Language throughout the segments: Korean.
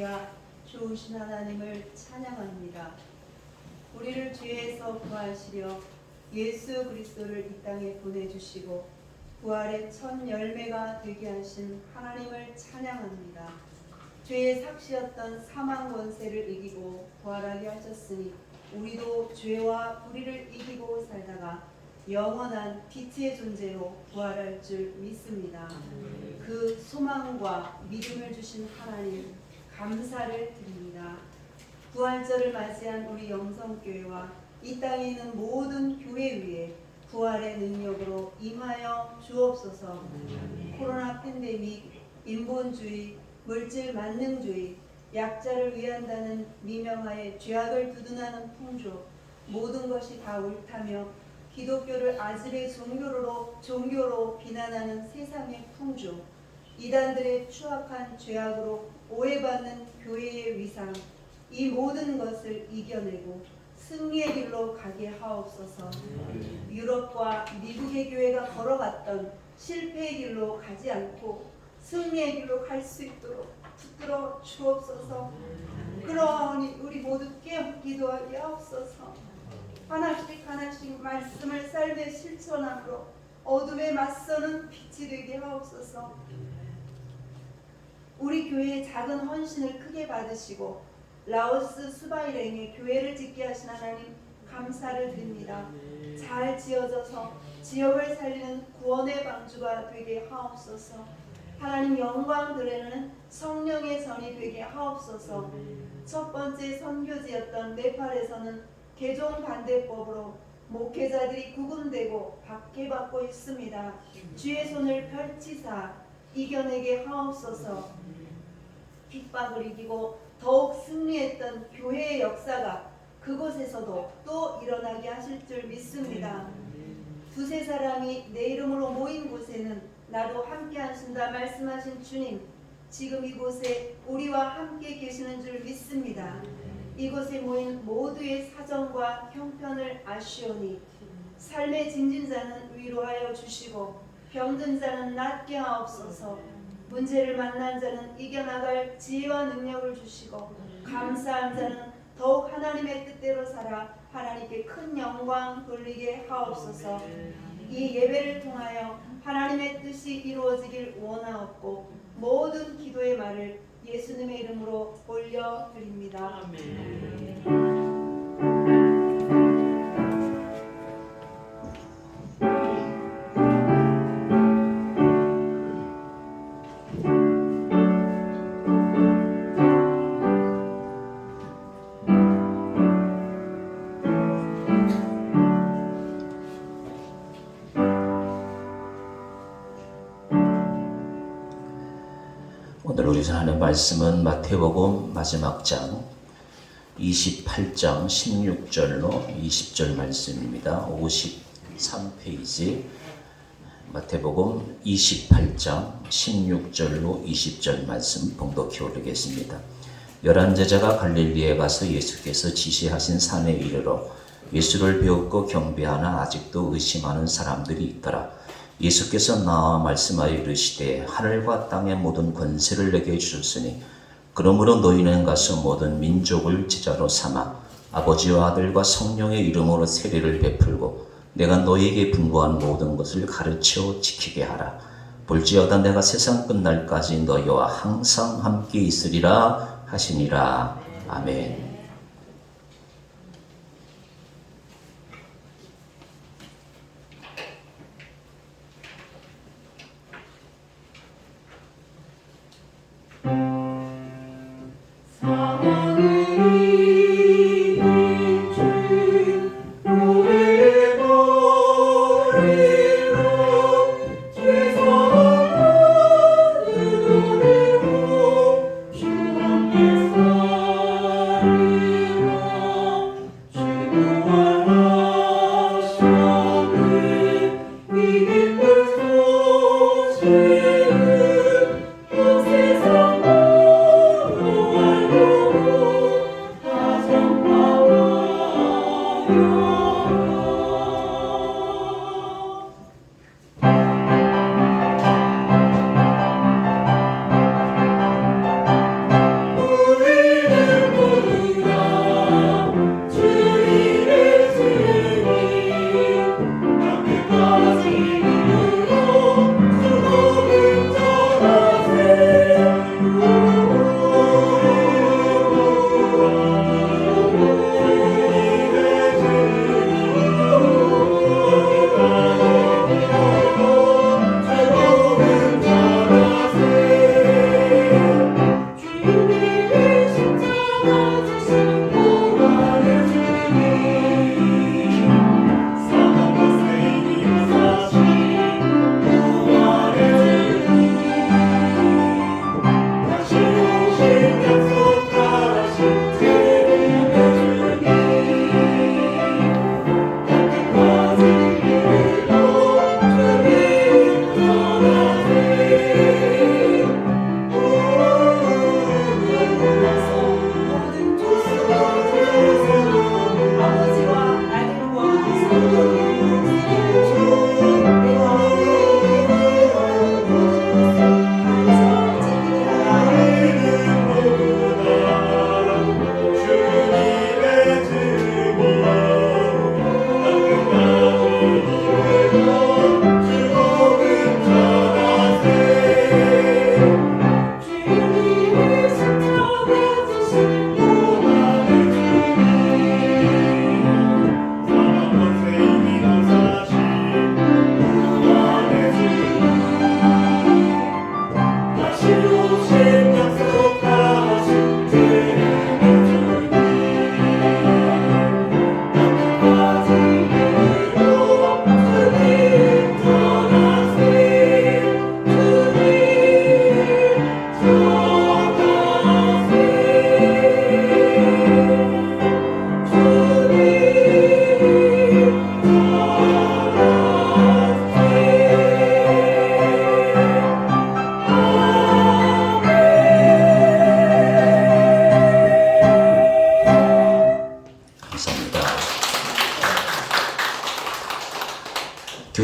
할렐루야. 좋으신 하나님을 찬양합니다. 우리를 죄에서 구하시려 예수 그리스도를 이 땅에 보내주시고 부활의 첫 열매가 되게 하신 하나님을 찬양합니다. 죄의 삭시였던 사망 권세를 이기고 부활하게 하셨으니 우리도 죄와 불의를 이기고 살다가 영원한 빛의 존재로 부활할 줄 믿습니다. 그 소망과 믿음을 주신 하나님 감사를 드립니다. 부활절을 맞이한 우리 영성교회와 이 땅에 있는 모든 교회 위에 부활의 능력으로 임하여 주옵소서. 코로나 팬데믹, 인본주의, 물질 만능주의, 약자를 위한다는 미명하에 죄악을 두둔하는 풍조, 모든 것이 다 옳다며 기독교를 아집의 종교로 비난하는 세상의 풍조, 이단들의 추악한 죄악으로 오해받는 교회의 위상, 이 모든 것을 이겨내고 승리의 길로 가게 하옵소서. 유럽과 미국의 교회가 걸어갔던 실패의 길로 가지 않고 승리의 길로 갈 수 있도록 붙들어 주옵소서. 그러니 우리 모두 깨어 기도하게 하옵소서. 하나씩 말씀을 삶의 실천함으로 어둠에 맞서는 빛이 되게 하옵소서. 우리 교회의 작은 헌신을 크게 받으시고 라오스 수바일행에 교회를 짓게 하신 하나님 감사를 드립니다. 잘 지어져서 지역을 살리는 구원의 방주가 되게 하옵소서. 하나님 영광 드리는 성령의 전이 되게 하옵소서. 첫 번째 선교지였던 네팔에서는 개종 반대법으로 목회자들이 구금되고 박해받고 있습니다. 주의 손을 펼치사 이겨내게 하옵소서. 핍박을 이기고 더욱 승리했던 교회의 역사가 그곳에서도 또 일어나게 하실 줄 믿습니다. 두세 사람이 내 이름으로 모인 곳에는 나도 함께 하신다 말씀하신 주님, 지금 이곳에 우리와 함께 계시는 줄 믿습니다. 이곳에 모인 모두의 사정과 형편을 아시오니 삶의 진진 자는 위로하여 주시고 병든 자는 낫게 하옵소서. 문제를 만난 자는 이겨나갈 지혜와 능력을 주시고 감사한 자는 더욱 하나님의 뜻대로 살아 하나님께 큰 영광 돌리게 하옵소서. 이 예배를 통하여 하나님의 뜻이 이루어지길 원하옵고 모든 기도의 말을 예수님의 이름으로 올려드립니다. 아멘. 오늘 우리가 하는 말씀은 마태복음 마지막 장 28장 16절로 20절 말씀입니다. 53페이지 마태복음 28장 16절로 20절 말씀 봉독해 오르겠습니다. 11제자가 갈릴리에 가서 예수께서 지시하신 산에 이르러 예수를 배웠고 경배하나 아직도 의심하는 사람들이 있더라. 예수께서 나와 말씀하여 이르시되 하늘과 땅의 모든 권세를 내게 주셨으니 그러므로 너희는 가서 모든 민족을 제자로 삼아 아버지와 아들과 성령의 이름으로 세례를 베풀고 내가 너희에게 분부한 모든 것을 가르쳐 지키게 하라. 볼지어다 내가 세상 끝날까지 너희와 항상 함께 있으리라 하시니라. 아멘.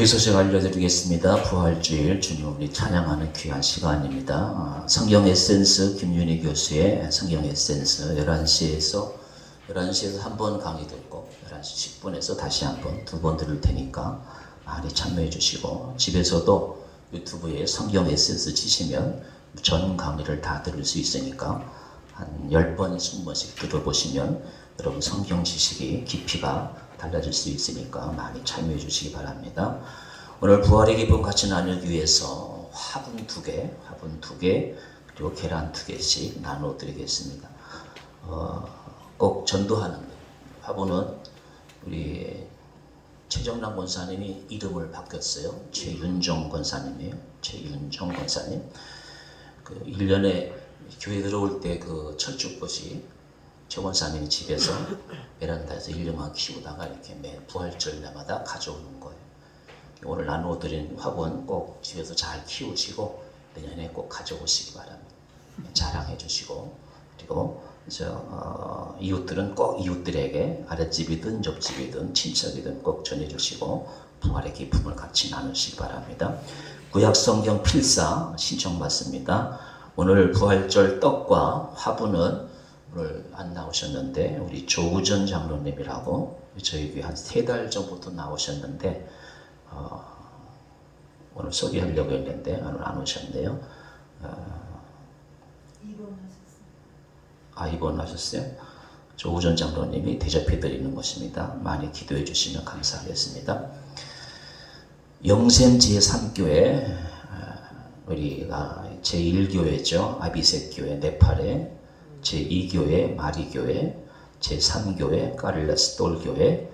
교회 소식 알려드리겠습니다. 부활주일 주님 우리 찬양하는 귀한 시간입니다. 성경 에센스 김윤희 교수의 성경 에센스 11시에서 한 번 강의 듣고 11시 10분에서 다시 한 번, 두 번 들을 테니까 많이 참여해 주시고, 집에서도 유튜브에 성경 에센스 치시면 전 강의를 다 들을 수 있으니까 한 10번, 20번씩 들어보시면 여러분 성경 지식이 깊이가 달라질 수 있으니까 많이 참여해 주시기 바랍니다. 오늘 부활의 기쁨 같이 나누기 위해서 화분 두 개, 그리고 계란 2개씩 나눠 드리겠습니다. 꼭 전도하는 거예요. 화분은 우리 최정남 권사님이 이름을 바뀌었어요. 최윤정 권사님이에요. 최윤정 권사님. 그 1년에 교회 들어올 때 그 철쭉꽃이 최 권사님이 집에서 베란다에서 1년만 키우다가 이렇게 매 부활절 날마다 가져오는 거예요. 오늘 나누어 드린 화분 꼭 집에서 잘 키우시고 내년에 꼭 가져오시기 바랍니다. 자랑해 주시고, 그리고 이웃들은 꼭 이웃들에게 아랫집이든 옆집이든 친척이든 꼭 전해 주시고 부활의 기쁨을 같이 나누시기 바랍니다. 구약성경 필사 신청받습니다. 오늘 부활절 떡과 화분은 오늘 안 나오셨는데 우리 조우전 장로님이라고 저희 교회 한 3달 전부터 나오셨는데 오늘 소개하려고 했는데 오늘 안 오셨네요. 입원하셨어요? 조우전 장로님이 대접해 드리는 것입니다. 많이 기도해 주시면 감사하겠습니다. 영샘 제3교회 우리가 제1교회죠. 아비셋교회 네팔에, 제2교회 마리교회, 제3교회 까릴라스톨교회,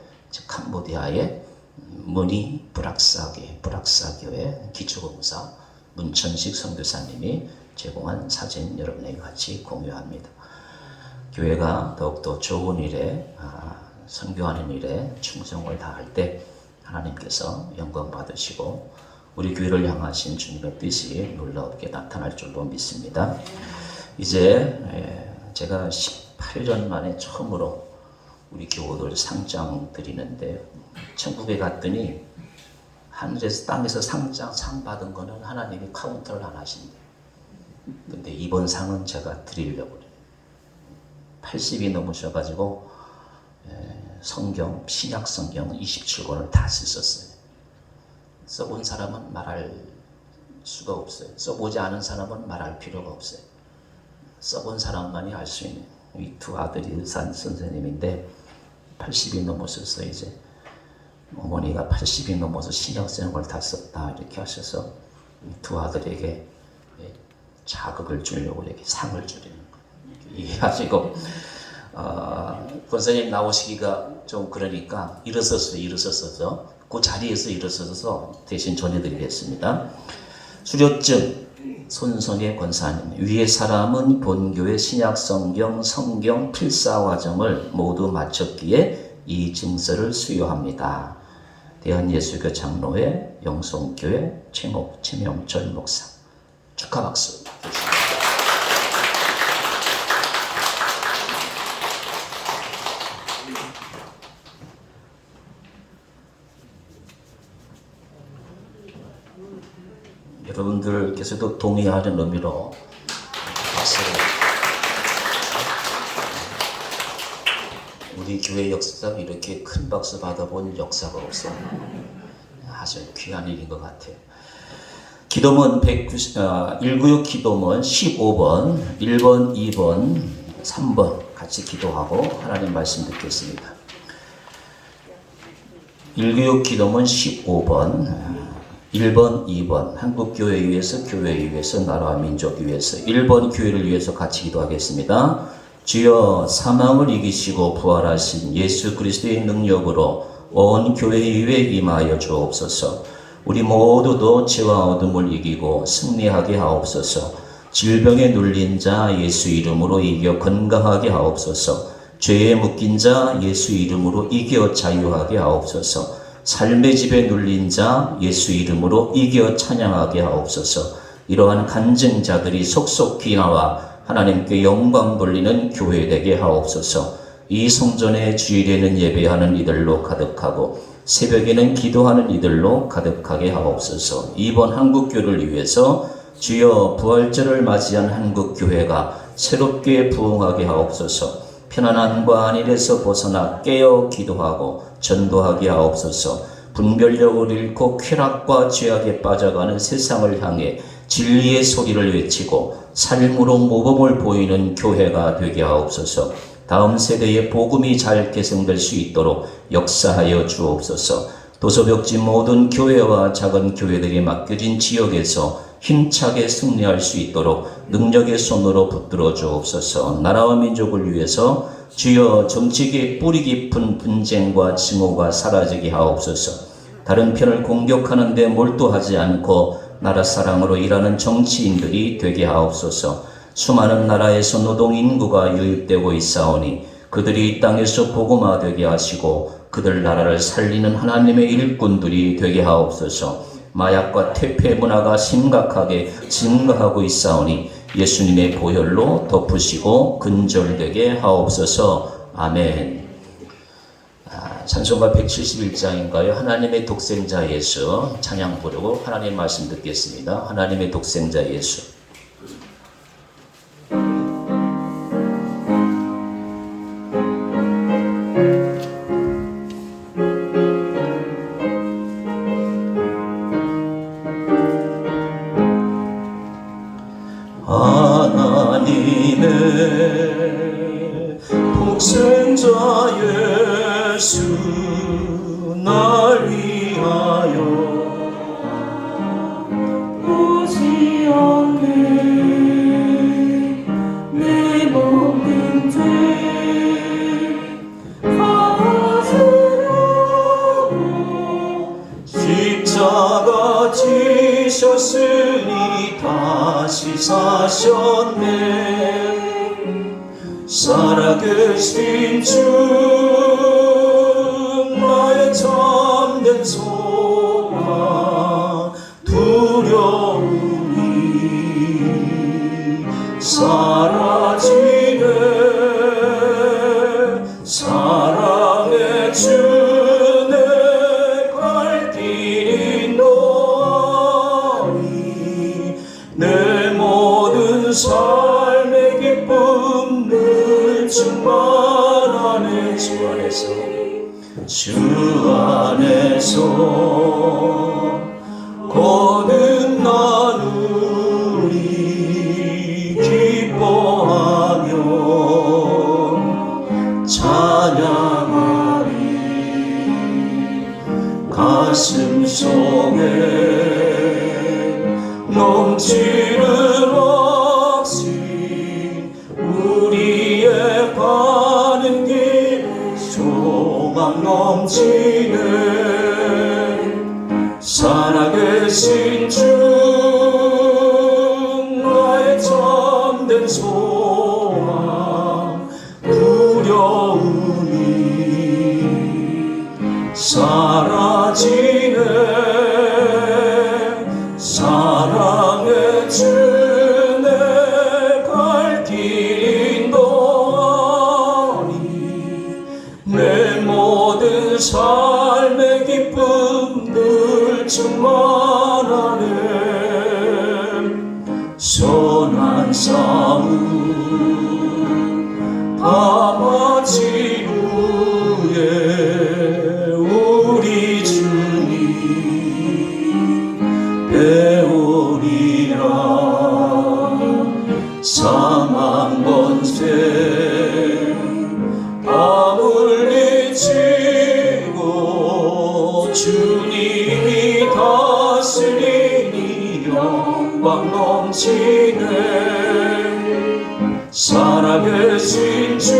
캄보디아의 무니 브락사교회 기초공사 문천식 선교사님이 제공한 사진 여러분에게 같이 공유합니다. 교회가 더욱더 좋은 일에, 선교하는 일에 충성을 다할 때 하나님께서 영광 받으시고 우리 교회를 향하신 주님의 뜻이 놀랍게 나타날 줄로 믿습니다. 이제 제가 18년 만에 처음으로 우리 교우들 상장 드리는데, 천국에 갔더니 하늘에서 땅에서 상 받은 거는 하나님이 카운터를 안 하신대. 근데 이번 상은 제가 드리려고 그래요. 80이 넘으셔가지고 성경, 신약 성경 27권을 다 쓰셨어요. 써본 사람은 말할 수가 없어요. 써보지 않은 사람은 말할 필요가 없어요. 써본 사람만이 알 수 있는 이 두 아들이 의사 선생님인데 80이 넘으셨어요. 이제 어머니가 80이 넘어서 신약 성경을 다 썼다 이렇게 하셔서 두 아들에게 자극을 주려고 이렇게 상을 주려는 거예요. 이해하시고 권사님 나오시기가 좀 그러니까 일어서서 그 자리에서 일어서서 대신 전해드리겠습니다. 수료증 손성의 권사님, 위의 사람은 본교의 신약성경 성경 필사 과정을 모두 마쳤기에 이 증서를 수여합니다. 대한예수교 장로회 영송교회 최명철 목사. 축하 박수. 여러분들께서도 동의하는 의미로 박수를. 우리 교회 역사상 이렇게 큰 박수 받아본 역사가 없어요. 아주 귀한 일인 것 같아요. 기도문 196 기도문 15번, 1번, 2번, 3번 같이 기도하고 하나님 말씀 듣겠습니다. 196 기도문 15번, 1번, 2번 한국교회 위해서, 교회 위해서, 나라와 민족 위해서 1번 교회를 위해서 같이 기도하겠습니다. 주여, 사망을 이기시고 부활하신 예수 그리스도의 능력으로 온 교회 위에 임하여 주옵소서. 우리 모두도 죄와 어둠을 이기고 승리하게 하옵소서. 질병에 눌린 자 예수 이름으로 이겨 건강하게 하옵소서. 죄에 묶인 자 예수 이름으로 이겨 자유하게 하옵소서. 삶의 집에 눌린 자 예수 이름으로 이겨 찬양하게 하옵소서. 이러한 간증자들이 속속히 나와 하나님께 영광 돌리는 교회 되게 하옵소서. 이 성전의 주일에는 예배하는 이들로 가득하고 새벽에는 기도하는 이들로 가득하게 하옵소서. 이번 한국교회를 위해서 주여 부활절을 맞이한 한국교회가 새롭게 부흥하게 하옵소서. 편안함과 안일에서 벗어나 깨어 기도하고 전도하게 하옵소서. 분별력을 잃고 쾌락과 죄악에 빠져가는 세상을 향해 진리의 소리를 외치고 삶으로 모범을 보이는 교회가 되게 하옵소서. 다음 세대의 복음이 잘 계승될 수 있도록 역사하여 주옵소서. 도서벽지 모든 교회와 작은 교회들이 맡겨진 지역에서 힘차게 승리할 수 있도록 능력의 손으로 붙들어 주옵소서. 나라와 민족을 위해서 주여 정치계의 뿌리 깊은 분쟁과 증오가 사라지게 하옵소서. 다른 편을 공격하는 데 몰두하지 않고 나라 사랑으로 일하는 정치인들이 되게 하옵소서. 수많은 나라에서 노동 인구가 유입되고 있사오니 그들이 이 땅에서 복음화되게 하시고 그들 나라를 살리는 하나님의 일꾼들이 되게 하옵소서. 마약과 퇴폐 문화가 심각하게 증가하고 있사오니 예수님의 보혈로 덮으시고 근절되게 하옵소서. 아멘. 찬송가 171장인가요? 하나님의 독생자 예수 찬양 부르고 하나님 말씀 듣겠습니다. 하나님의 독생자 예수. 하나님의 독생자 예수 날 위하여 오지 않네. 내 모든 죄 가슴으로 십자가 지셨으니 다시 사셨네. 살아계신 주 나의 참된 소망 두려움이 사라지네. 사랑의 주 내 갈 길이 너니 내 모든 삶의 기쁨 늘 충만하네. 주 안에서 거듭나누리 기뻐하며 찬양하리. 가슴 속에 넘치는 확신 우리의 가는 길 소망 넘치네. 살아계신 주 나의 참된 소망 두려움이 사라지네. 사랑의 주 내 갈 길이 너니 내 모든 삶의 기쁨 늘 충만하네. 선한 싸움 다 마친 후에 우리 주님 배우리라. 사망 권세 다 물리치고 주님이 다스리니 영광 넘치네. 살아계신 주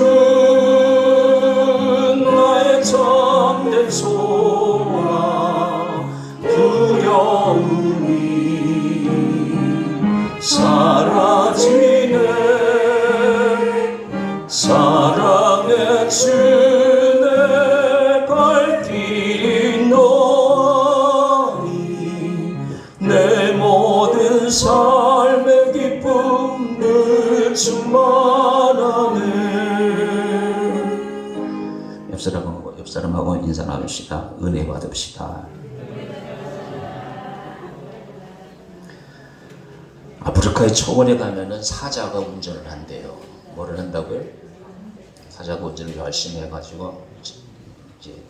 나의 참된 소망 두려움이 사라지네. 사랑의 주 내 갈 길이 너니 내 모든 삶의 기쁨 늘 충만하네. 옆 사람하고 인사 나눕시다. 은혜 받읍시다. 아프리카의 초원에 가면은 사자가 운전을 한대요. 뭐를 한다고요? 사자가 운전을 열심히 해가지고 이제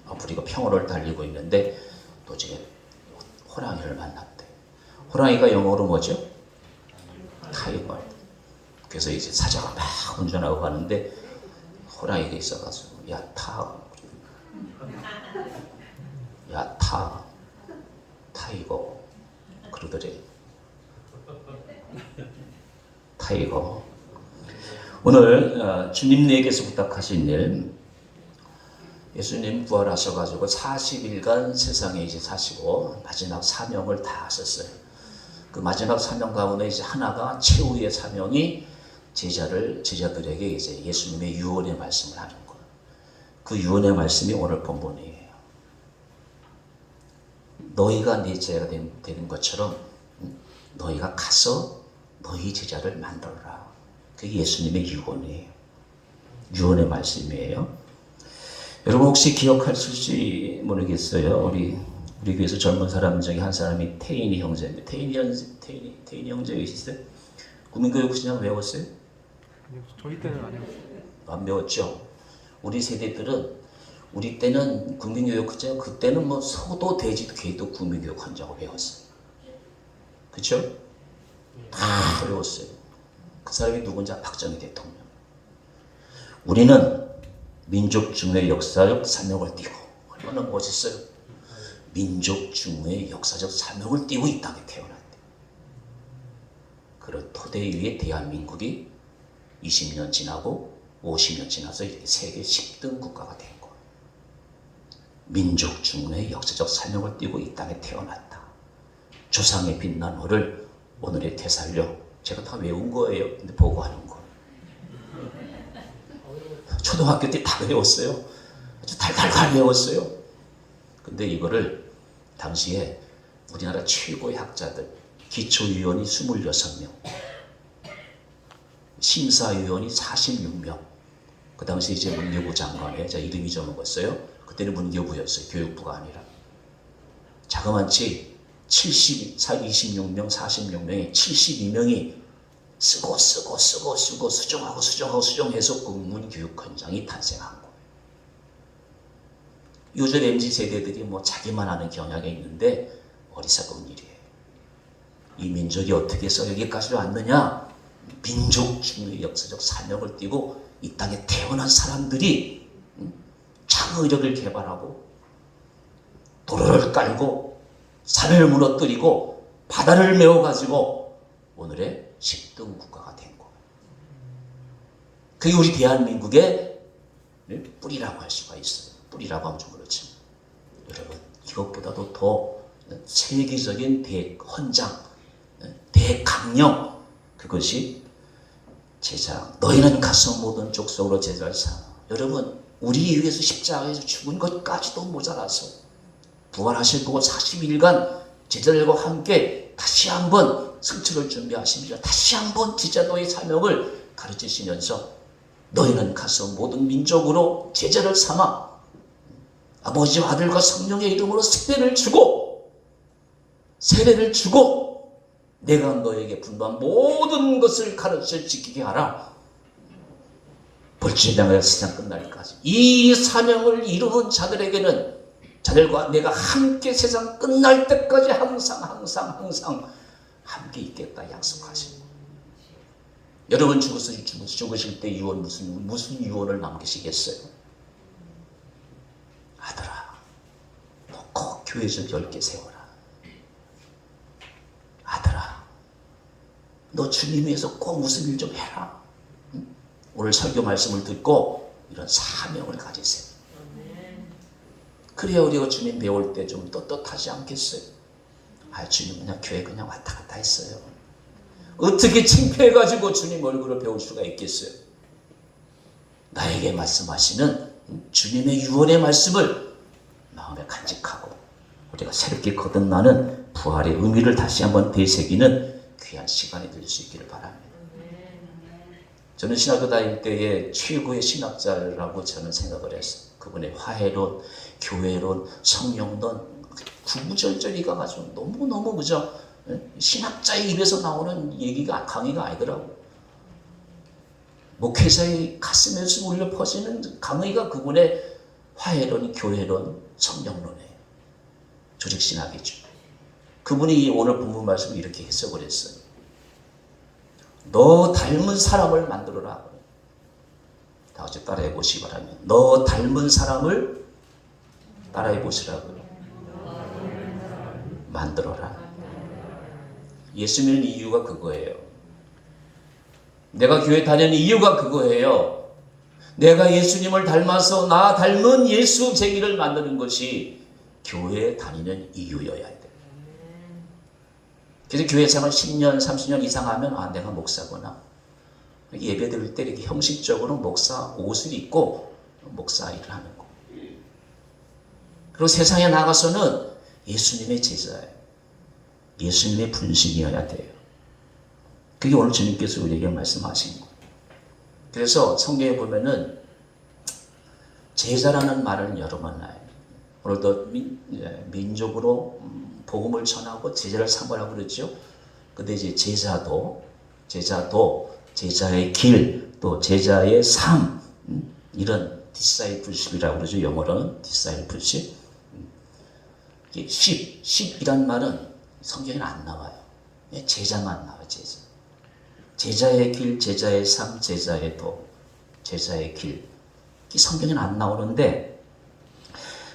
아프리카 평원을 달리고 있는데 도중에 호랑이를 만났대. 호랑이가 영어로 뭐죠? 타이거. 그래서 이제 사자가 막 운전하고 가는데 호랑이가 있어가지고 야 타 타이거 그러더래. 타이거. 오늘 주님에게서 부탁하신 일, 예수님 부활하셔가지고 40일간 세상에 이제 사시고 마지막 사명을 다 하셨어요. 그 마지막 사명 가운데 이제 하나가 최후의 사명이 제자들에게 이제 예수님의 유언의 말씀을 하는 거예요. 그 유언의 말씀이 오늘 본문이에요. 너희가 내 제자가 되는 것처럼 너희가 가서 너희 제자를 만들어라. 그게 예수님의 유언이에요. 유언의 말씀이에요. 여러분 혹시 기억하실지 모르겠어요. 우리 교회에서 젊은 사람 중에 한 사람이 태인이 형제인데 태인이 형제 계시어요? 국민교육 시장 외웠어요? 저희 때는 아니었어요. 안 배웠죠. 우리 세대들은 우리 때는 국민교육 했잖아요. 그때는 뭐 서도 대지도 개도 국민교육 한다고 배웠어요. 그렇죠? 다 어려웠어요. 그 사람이 누군지 박정희 대통령. 우리는 민족 중의 역사적 사명을 띠고 얼마나 멋있어요. 민족 중의 역사적 사명을 띠고 이 땅에 태어났대. 그런 토대 위에 대한민국이 20년 지나고 50년 지나서 이렇게 세계 10등 국가가 된 거예요. 민족 중의 역사적 사명을 띠고 이 땅에 태어났다. 조상의 빛난 호를 오늘의 되살려. 제가 다 외운 거예요. 근데 보고하는 거. 초등학교 때 다 외웠어요. 아주 달달달 외웠어요. 근데 이거를 당시에 우리나라 최고의 학자들, 기초위원이 26명, 심사위원이 46명, 그 당시 이제 문교부 장관에 제가 이름 잊어먹었어요. 그때는 문교부였어요. 교육부가 아니라. 자그마치 26명, 46명이 72명이 쓰고 수정해서 국문교육 헌장이 탄생한 거예요. 요즘 MZ세대들이 뭐 자기만 아는 경향이 있는데 어리석은 일이에요. 이 민족이 어떻게 해서 여기까지 왔느냐? 민족 중의 역사적 사명을 띠고 이 땅에 태어난 사람들이 창의력을 개발하고 도로를 깔고 산을 무너뜨리고 바다를 메워가지고 오늘의 10등 국가가 된 거예요. 그게 우리 대한민국의 뿌리라고 할 수가 있어요. 뿌리라고 하면 좀 그렇지만 여러분 이것보다도 더 세계적인 대헌장, 대강령, 그것이 제자. 너희는 가서 모든 족속으로 제자를 삼아. 여러분 우리 위해서 십자가에서 죽은 것까지도 모자라서 부활하실 거고 40일간 제자들과 함께 다시 한번 승천을 준비하십니다. 다시 한번 제자도의 사명을 가르치시면서 너희는 가서 모든 민족으로 제자를 삼아 아버지와 아들과 성령의 이름으로 세례를 주고 내가 너에게 분부한 모든 것을 가르쳐 지키게 하라. 불치당할 세상 끝날까지 이 사명을 이루는 자들에게는 자들과 내가 함께 세상 끝날 때까지 항상 함께 있겠다 약속하십니다. 여러분 죽으실 때 유언 무슨 유언을 남기시겠어요? 아들아, 너 꼭 교회에서 10개 세워라. 아들아, 너 주님 위해서 꼭 무슨 일 좀 해라. 응? 오늘 설교 말씀을 듣고 이런 사명을 가지세요. 그래야 우리가 주님 배울 때 좀 떳떳하지 않겠어요? 아, 주님 그냥 교회 그냥 왔다 갔다 했어요. 어떻게 창피해가지고 주님 얼굴을 배울 수가 있겠어요? 나에게 말씀하시는 주님의 유언의 말씀을 마음에 간직하고 우리가 새롭게 거듭나는 부활의 의미를 다시 한번 되새기는 귀한 시간이 될 수 있기를 바랍니다. 저는 신학교 다닐 때의 최고의 신학자라고 저는 생각을 했어요. 그분의 화해론, 교회론, 성령론 구구절절히 가가지고 너무너무 그저 신학자의 입에서 나오는 얘기가 강의가 아니더라고. 목회자의 가슴에서 울려 퍼지는 강의가 그분의 화해론, 교회론, 성령론이에요. 조직신학이죠. 그분이 오늘 본문 말씀을 이렇게 해석을 했어요. 너 닮은 사람을 만들어라. 다 같이 따라해 보시기 바랍니다. 너 닮은 사람을 따라해 보시라고요. 만들어라. 예수 믿는 이유가 그거예요. 내가 교회 다니는 이유가 그거예요. 내가 예수님을 닮아서 나 닮은 예수 제기를 만드는 것이 교회에 다니는 이유여야 돼. 그래서 교회 생활 10년, 30년 이상 하면 내가 목사구나. 예배 드릴 때 이렇게 형식적으로 목사 옷을 입고 목사 일을 하는 거. 그리고 세상에 나가서는 예수님의 제자예요. 예수님의 분신이어야 돼요. 그게 오늘 주님께서 우리에게 말씀하신 거예요. 그래서 성경에 보면은 제자라는 말을 여러 번 나요. 오늘도 민족으로 복음을 전하고 제자를 삼으라고 그러죠. 근데 이제 제자도 제자의 길, 또 제자의 삶, 이런 discipleship이라고 그러죠. 영어로는 discipleship. ship이란 말은 성경에는 안 나와요. 제자만 나와요. 제자의 길, 제자의 삶, 제자의 도, 제자의 길. 이 성경에는 안 나오는데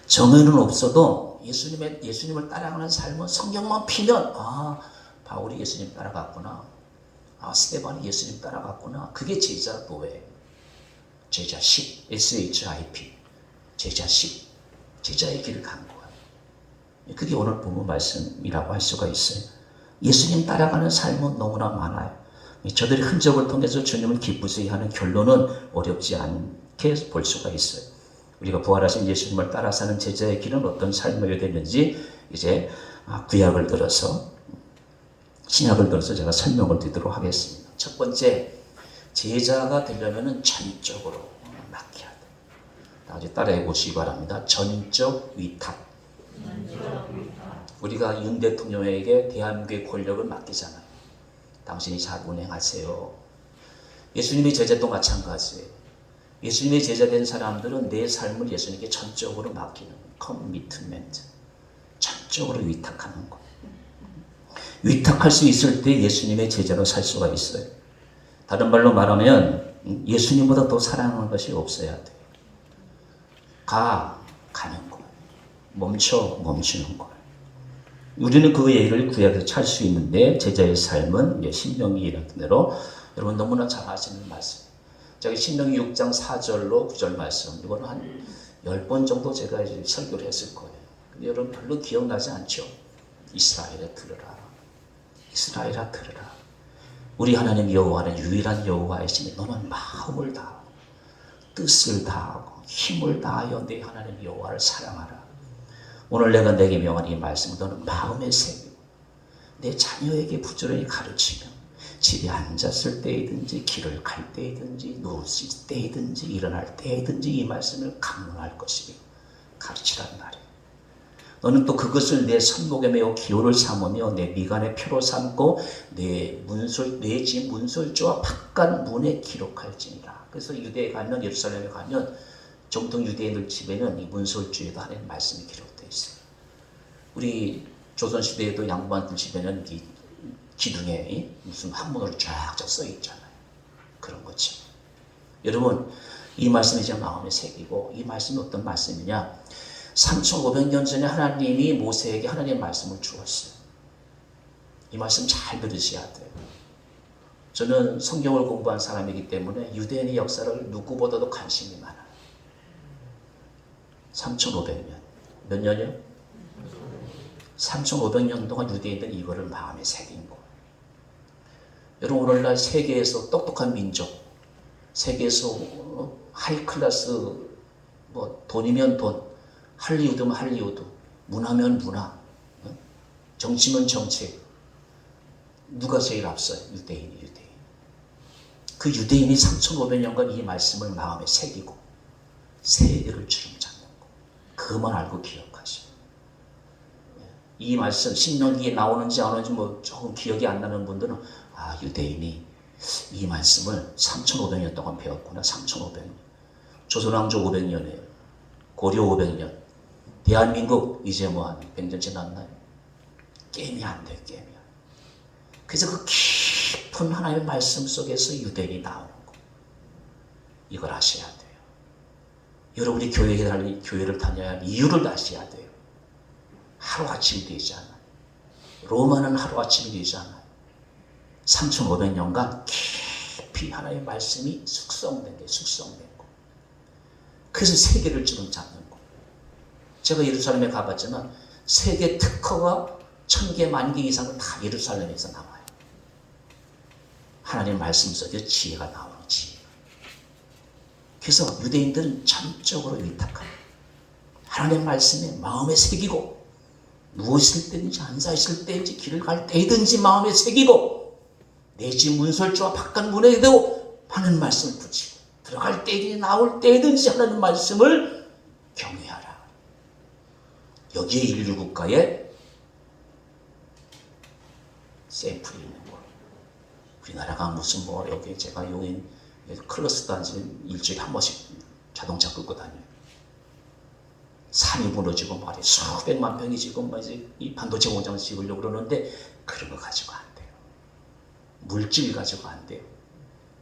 정의는 없어도 예수님을 따라가는 삶은 성경만 피면 바울이 예수님 따라갔구나. 스데반이 예수님 따라갔구나. 그게 제자도예요. 제자십, SHIP, 제자십, 제자의 길을 간 거예요. 그게 오늘 본문 말씀이라고 할 수가 있어요. 예수님 따라가는 삶은 너무나 많아요. 저들의 흔적을 통해서 주님을 기쁘시게 하는 결론은 어렵지 않게 볼 수가 있어요. 우리가 부활하신 예수님을 따라 사는 제자의 길은 어떤 삶이어야 되는지 이제 구약을 들어서 신약을 들어서 제가 설명을 드리도록 하겠습니다. 첫 번째, 제자가 되려면 전적으로 맡겨야 돼요. 다시 따라해 보시기 바랍니다. 전적 위탁. 우리가 윤 대통령에게 대한민국의 권력을 맡기잖아요. 당신이 잘 운행하세요. 예수님의 제자도 마찬가지예요. 예수님의 제자 된 사람들은 내 삶을 예수님께 전적으로 맡기는 커미트멘트. 전적으로 위탁하는 것. 위탁할 수 있을 때 예수님의 제자로 살 수가 있어요. 다른 말로 말하면 예수님보다 더 사랑하는 것이 없어야 돼요. 가는 것. 멈추는 것. 우리는 그 예를 구약에서 찾을 수 있는데 제자의 삶은 신명기 이런 대로 여러분 너무나 잘 아시는 말씀. 저기 신명기 6장 4절로 9절 말씀. 이거는 한 10번 정도 제가 이제 설교를 했을 거예요. 근데 여러분 별로 기억나지 않죠? 이스라엘아 들으라. 이스라엘아 들으라. 우리 하나님 여호와는 유일한 여호와이시니 너는 마음을 다하고 뜻을 다하고 힘을 다하여 내 하나님 여호와를 사랑하라. 오늘 내가 내게 명한 이 말씀을 너는 마음에 새기고 내 자녀에게 부지런히 가르치며 집에 앉았을 때이든지 길을 갈 때이든지 누웠을 때이든지 일어날 때이든지 이 말씀을 강론할 것이며 가르치란 말이에요. 너는 또 그것을 내 손목에 메어 기호를 삼으며 내 미간의 표로 삼고 내 집 문설주와 바깥 문에 기록할지니라. 그래서 유대에 가면 예루살렘에 가면 정통 유대인들 집에는 이 문설주에도 하나님 말씀이 기록되어 있어요. 우리 조선시대에도 양반들 집에는 이 기둥에 무슨 한문으로 쫙쫙 써 있잖아요. 그런 거죠. 여러분 이 말씀이 제 마음에 새기고 이 말씀이 어떤 말씀이냐 3,500년 전에 하나님이 모세에게 하나님의 말씀을 주었어요. 이 말씀 잘 들으셔야 돼요. 저는 성경을 공부한 사람이기 때문에 유대인의 역사를 누구보다도 관심이 많아요. 3,500년. 몇 년이요? 3,500년 동안 유대인들은 이거를 마음에 새긴 거예요. 여러분 오늘날 세계에서 똑똑한 민족, 세계에서 하이클래스 돈이면 돈, 할리우드면 할리우드, 문화면 문화, 정치면 정치. 누가 제일 앞서요? 유대인이. 그 유대인이 3,500년간 이 말씀을 마음에 새기고 세계를 주름잡는 것. 그것만 알고 기억하시오. 이 말씀 신명기에 나오는지 안 오는지 뭐 조금 기억이 안 나는 분들은 유대인이 이 말씀을 3,500년 동안 배웠구나. 3,500년. 조선왕조 500년이에요. 고려 500년. 대한민국 이제 뭐 한 100년 지났나요? 게임이 안 돼요. 게임이 안 돼요. 그래서 그 깊은 하나님의 말씀 속에서 유대인이 나오는 거. 이걸 아셔야 돼요. 여러분이 교회를 다녀야 할 이유를 아셔야 돼요. 하루아침이 되지 않아요. 로마는 하루아침이 되지 않아요. 3,500년간 깊이 하나님의 말씀이 숙성된 게 숙성된 거. 그래서 세계를 지금 잡는 거. 제가 예루살렘에 가봤지만 세계 특허가 1,000개, 10,000개 이상은 다 예루살렘에서 나와요. 하나님 말씀 속에 지혜가 나오는 지혜. 그래서 유대인들은 전적으로 위탁합니다. 하나님 말씀에 마음에 새기고 누워있을 때든지 앉아있을 때든지 길을 갈 때든지 마음에 새기고 내 집 문설주와 바깥 문에도 하나님 말씀을 붙이고 들어갈 때든지 나올 때든지 하나님 말씀을 경외하라. 여기에 인류 국가에 샘플이 있는 거예요. 우리나라가 무슨 뭐 여기 제가 용인 클러스터 단지 일주일에 한 번씩 자동차 끌고 다녀요. 산이 무너지고 말이에요. 수백만 평이 지금 이제 이 반도체 공장을 지으려고 그러는데 그런 거 가지고 안 돼요. 물질 가지고 안 돼요.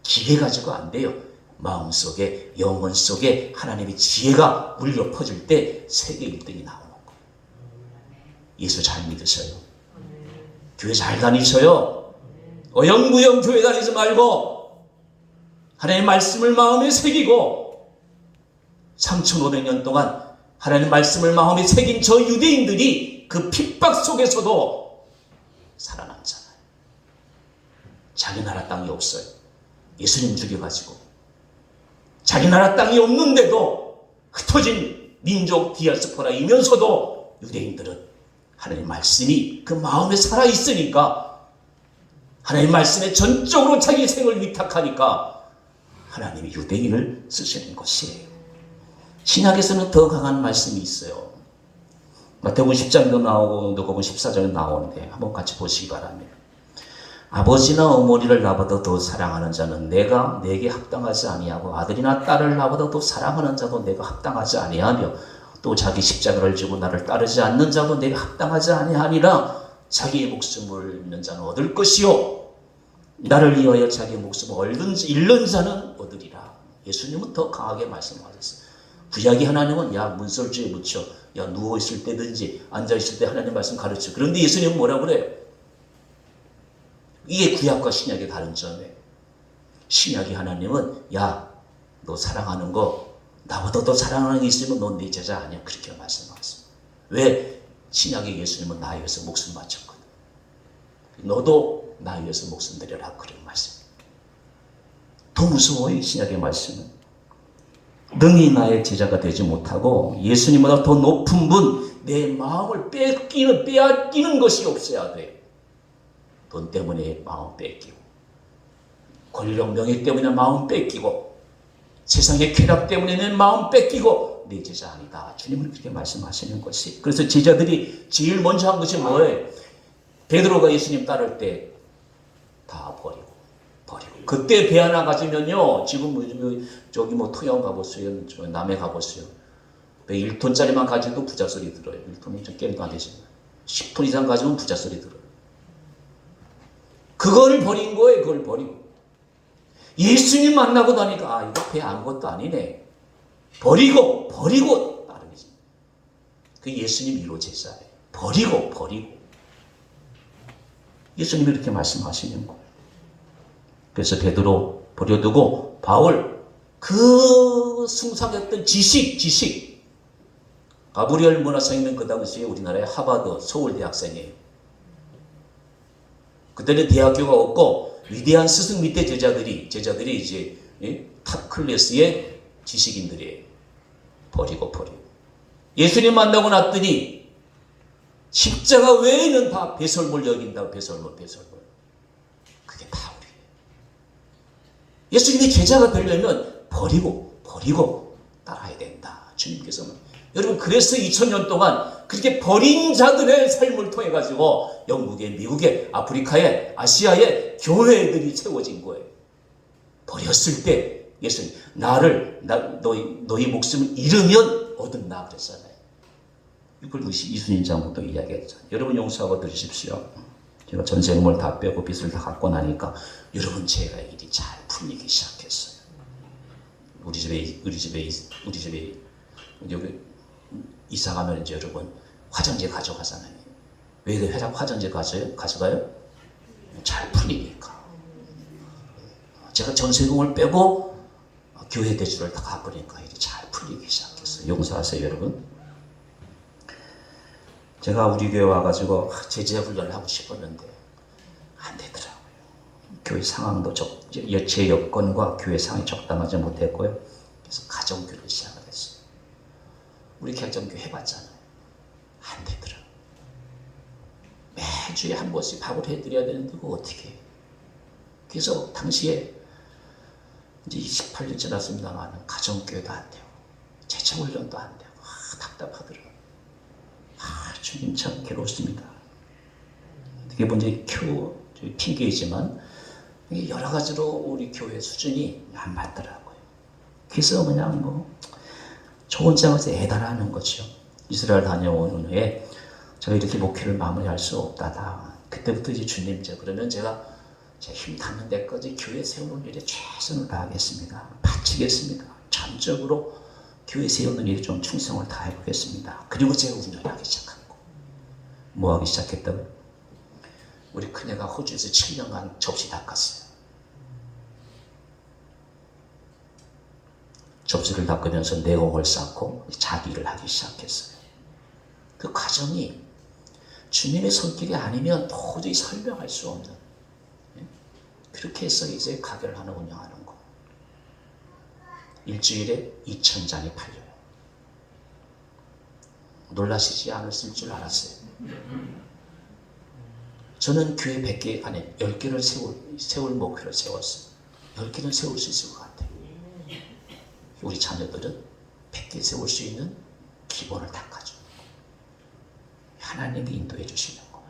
기계 가지고 안 돼요. 마음속에 영혼 속에 하나님의 지혜가 울려 퍼질 때 세계 1등이 나오는 거. 예수 잘 믿으셔요. 교회 잘 다니셔요. 어영부영 교회 다니지 말고 하나님의 말씀을 마음에 새기고 3,500년 동안 하나님의 말씀을 마음에 새긴 저 유대인들이 그 핍박 속에서도 살아남잖아요. 자기 나라 땅이 없어요. 예수님 죽여가지고 자기 나라 땅이 없는데도 흩어진 민족 디아스포라이면서도 유대인들은 하나님의 말씀이 그 마음에 살아있으니까 하나님의 말씀에 전적으로 자기 생을 위탁하니까 하나님이 유대인을 쓰시는 것이에요. 신약에서는 더 강한 말씀이 있어요. 마태복음 10장도 나오고 누가복음 14장도 나오는데 한번 같이 보시기 바랍니다. 아버지나 어머니를 나보다 더 사랑하는 자는 내가 내게 합당하지 아니하고 아들이나 딸을 나보다 더 사랑하는 자도 내가 합당하지 아니하며 또 자기 십자가를 지고 나를 따르지 않는 자도 내가 합당하지 아니하니라. 자기의 목숨을 잃는 자는 얻을 것이요 나를 위하여 자기의 목숨을 잃는 자는 얻으리라. 예수님은 더 강하게 말씀하셨어요. 구약의 하나님은 야 문설주에 묻혀 야 누워있을 때든지 앉아있을 때 하나님 말씀 가르쳐. 그런데 예수님은 뭐라 그래요? 이게 구약과 신약의 다른 점이에요. 신약의 하나님은 야 너 사랑하는 거 나보다 더 사랑하는 게 있으면 넌 내 제자 아니야. 그렇게 말씀하셨어요. 왜? 신약의 예수님은 나에 위해서 목숨 바쳤거든. 너도 나에 위해서 목숨 드려라. 그런 말씀. 더 무서워요. 신약의 말씀은. 능히 나의 제자가 되지 못하고 예수님보다 더 높은 분, 내 마음을 빼앗기는 것이 없어야 돼. 돈 때문에 마음 뺏기고 권력 명예 때문에 마음 뺏기고 세상의 쾌락 때문에 내 마음 뺏기고 내 제자 아니다. 주님은 그렇게 말씀하시는 것이. 그래서 제자들이 제일 먼저 한 것이 뭐예요? 베드로가 예수님 따를 때 다 버리고 그때 배 하나 가지면요 지금 저기 뭐 토양 가보세요, 남해 가보세요. 배 1톤짜리만 가지도 부자 소리 들어요. 1톤이 좀 게임도 안 되지만 10톤 이상 가지면 부자 소리 들어요. 그걸 버린 거예요. 그걸 버리고 예수님 만나고 나니까 이거 배 아무것도 아니네. 버리고 따르지. 그 예수님 1호 제자예요. 버리고 예수님이 이렇게 말씀하시는 거예요. 그래서 베드로 버려두고 바울 그 숭상했던 지식 가브리엘 문화생이면 그 당시에 우리나라의 하버드 서울대 학생이에요. 그때는 대학교가 없고 위대한 스승 밑에 제자들이 이제 탑 클래스의 지식인들이에요. 버리고 예수님 만나고 났더니 십자가 외에는 다 배설물 여긴다고. 배설물 그게 바울이에요. 예수님의 제자가 되려면 버리고 따라야 된다. 주님께서는. 여러분, 그래서 2000년 동안 그렇게 버린 자들의 삶을 통해 가지고 영국에, 미국에, 아프리카에, 아시아에 교회들이 세워진 거예요. 버렸을 때 예수님, 너희 목숨을 잃으면 얻은다 그랬잖아요. 이걸 이순신 장군도 이야기했죠. 여러분 용서하고 들으십시오. 제가 전세금을 다 빼고 빚을 다 갚고 나니까 여러분 제가 일이 잘 풀리기 시작했어요. 우리 집에 여기 이사 가면 이제 여러분 화장지 가져가잖아요. 왜 회장 화장지 가져가요? 잘 풀리니까. 제가 전세금을 빼고 교회 대출을 다 갚으니까 일이 잘 풀리기 시작했어요. 용서하세요, 여러분. 제가 우리 교회 와가지고 제자 훈련을 하고 싶었는데 안 되더라고요. 교회 상황도 제 여건과 교회 상황이 적당하지 못했고요. 그래서 가정교를 시작을 했어요. 우리 가정교 해봤잖아요. 안 되더라고요. 매주에 한 번씩 밥을 해드려야 되는데 그거 어떻게 해요? 그래서 당시에 이제 28년 지났습니다만 가정교회도 안 되고 제자 훈련도 안 되고 답답하더라고요. 주님 참 괴롭습니다. 어떻게 보면 핑계이지만 여러 가지로 우리 교회 수준이 안 맞더라고요. 그래서 그냥 좋은 장에서 애달하는 거죠. 이스라엘 다녀온 후에 제가 이렇게 목회를 마무리할 수 없다다. 그때부터 이제 주님 그러면 제가 제 힘 닿는 데까지 교회 세우는 일에 최선을 다하겠습니다. 바치겠습니다. 전적으로 교회 세우는 일에 좀 충성을 다해보겠습니다. 그리고 제가 운영하기 시작한 거. 뭐 하기 시작했다고? 우리 큰애가 호주에서 7년간 접시 닦았어요. 접시를 닦으면서 내공을 쌓고 자기 일을 하기 시작했어요. 그 과정이 주님의 손길이 아니면 도저히 설명할 수 없는, 그렇게 해서 이제 가게를 하나 운영하는 거. 일주일에 2,000잔이 팔려요. 놀라시지 않았을 줄 알았어요. 저는 교회 100개 안에 10개를 세울 목표를 세웠어요. 10개는 세울 수 있을 것 같아요. 우리 자녀들은 100개 세울 수 있는 기본을 닦아주는 거. 하나님이 인도해 주시는 거.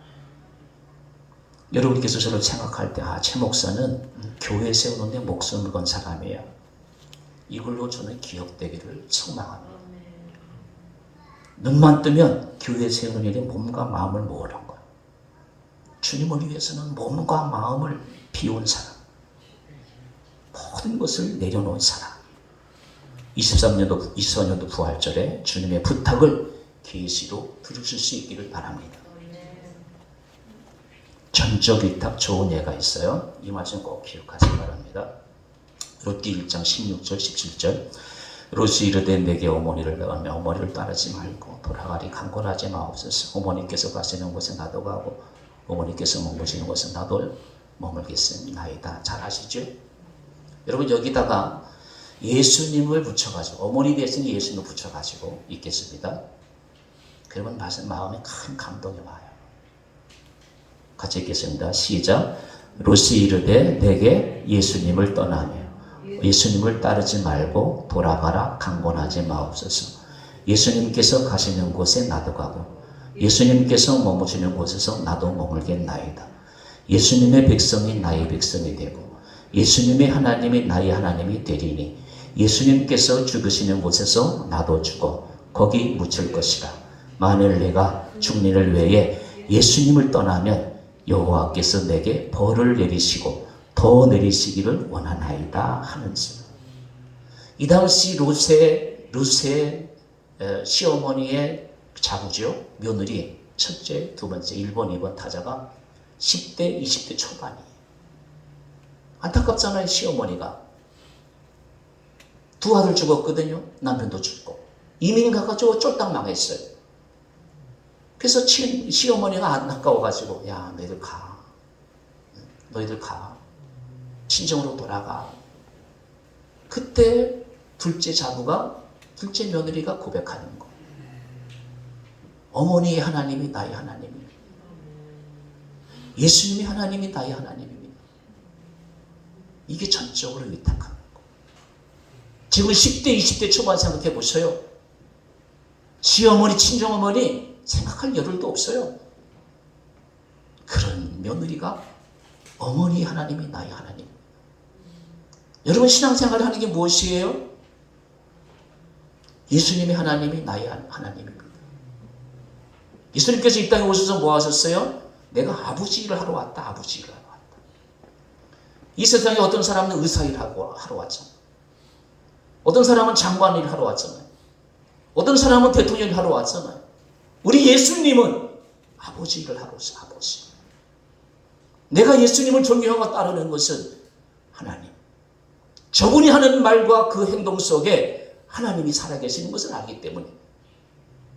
여러분께서 저를 생각할 때 최 목사는 교회 세우는 데 목숨을 건 사람이에요. 이걸로 저는 기억되기를 소망합니다. 눈만 뜨면 교회 세우는 일에 몸과 마음을 모으는 거예요. 주님을 위해서는 몸과 마음을 비운 사람, 모든 것을 내려놓은 사람. 24년도 부활절에 주님의 부탁을 계시로 들으실 수 있기를 바랍니다. 전적 위탁 좋은 예가 있어요. 이 말씀 꼭 기억하시기 바랍니다. 롯기 1장 16절 17절. 롯이 이르되 내게 어머니를 낳으며 어머니를 따르지 말고 돌아가리 강권하지 마옵소서. 어머니께서 가시는 곳에 나도 가고 어머니께서 머무시는 곳에 나도 머물겠습니다. 잘 아시죠? 여러분 여기다가 예수님을 붙여가지고 어머니 대신에 예수님을 붙여가지고 있겠습니다. 그러면 마음에 큰 감동이 와요. 같이 읽겠습니다. 시작. 롯이 이르되 내게 예수님을 떠나며 예수님을 따르지 말고 돌아가라 강권하지 마옵소서. 예수님께서 가시는 곳에 나도 가고 예수님께서 머무시는 곳에서 나도 머물겠나이다. 예수님의 백성이 나의 백성이 되고 예수님의 하나님이 나의 하나님이 되리니 예수님께서 죽으시는 곳에서 나도 죽어 거기 묻힐 것이라. 만일 내가 죽는 외에 예수님을 떠나면 여호와께서 내게 벌을 내리시고 더 내리시기를 원하나이다 하는지. 이 당시 롯의 시어머니의 자부죠. 며느리 첫째, 두 번째, 1번, 2번 타자가 10대, 20대 초반이에요. 안타깝잖아요. 시어머니가 두 아들 죽었거든요. 남편도 죽고 이민 가가지고 쫄딱 망했어요. 그래서 시어머니가 안타까워가지고 야 너희들 가 친정으로 돌아가. 그때 둘째 며느리가 고백하는 거. 어머니의 하나님이 나의 하나님입니다. 예수님의 하나님이 나의 하나님입니다. 이게 전적으로 위탁하는 거. 지금 10대 20대 초반 생각해 보세요. 시어머니, 친정어머니 생각할 여를도 없어요. 그런 며느리가 어머니 하나님이 나의 하나님. 여러분 신앙생활을 하는 게 무엇이에요? 예수님이 하나님이 나의 하나님입니다. 예수님께서 이 땅에 오셔서 뭐 하셨어요? 내가 아버지 일을 하러 왔다. 아버지 일을 하러 왔다. 이 세상에 어떤 사람은 의사 일을 하러 왔잖아요. 어떤 사람은 장관 일을 하러 왔잖아요. 어떤 사람은 대통령 일을 하러 왔잖아요. 우리 예수님은 아버지 일을 하러 왔어요. 아버지. 내가 예수님을 존경하고 따르는 것은 하나님. 저분이 하는 말과 그 행동 속에 하나님이 살아계시는 것을 알기 때문에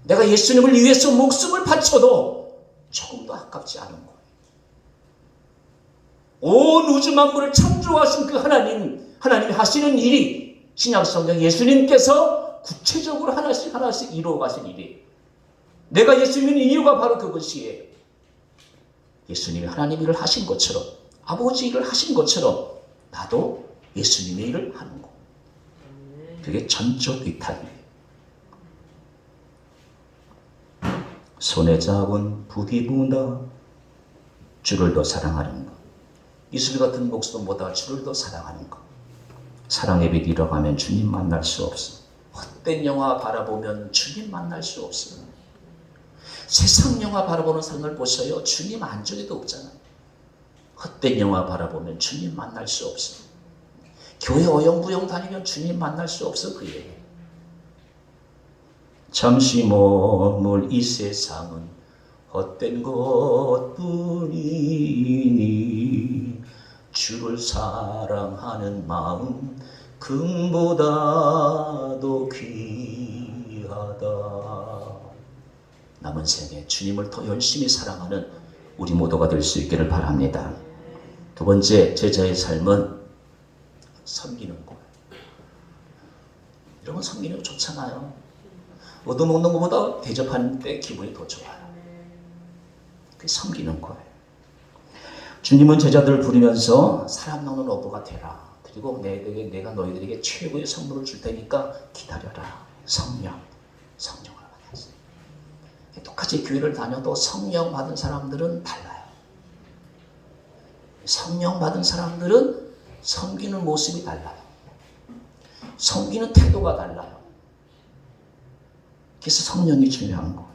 내가 예수님을 위해서 목숨을 바쳐도 조금도 아깝지 않은 거예요. 온 우주 만물을 창조하신 그 하나님이 하시는 일이 신약성경 예수님께서 구체적으로 하나씩 이루어 가신 일이에요. 내가 예수님인 이유가 바로 그것이에요. 예수님이 하나님 일을 하신 것처럼 아버지 일을 하신 것처럼 나도 예수님의 일을 하는 거. 그게 전적 이탈이에요. 손에 잡은 부디보다 주를 더 사랑하는 것. 이슬 같은 목숨보다 주를 더 사랑하는 것. 사랑의 빛 잃어가면 주님 만날 수 없어. 헛된 영화 바라보면 주님 만날 수 없어요. 세상 영화 바라보는 삶을 보셔요. 주님 안쪽에도 없잖아요. 헛된 영화 바라보면 주님 만날 수 없어요. 교회 어영부영 다니면 주님 만날 수 없어. 그 얘기. 잠시 머물 이 세상은 헛된 것뿐이니 주를 사랑하는 마음 금보다도 귀하다. 남은 생에 주님을 더 열심히 사랑하는 우리 모두가 될 수 있기를 바랍니다. 두 번째, 제자의 삶은 섬기는 것. 이런 건 섬기는 거 좋잖아요. 얻어먹는 것보다 대접하는 때 기분이 더 좋아요. 그게 섬기는 거예요. 주님은 제자들을 부르면서 사람 먹는 어부가 되라. 그리고 내가 너희들에게 최고의 선물을 줄 테니까 기다려라. 성령을 받았어요. 똑같이 교회를 다녀도 성령 받은 사람들은 달라요. 성령 받은 사람들은 섬기는 모습이 달라요. 섬기는 태도가 달라요. 그래서 성령이 중요한 거예요.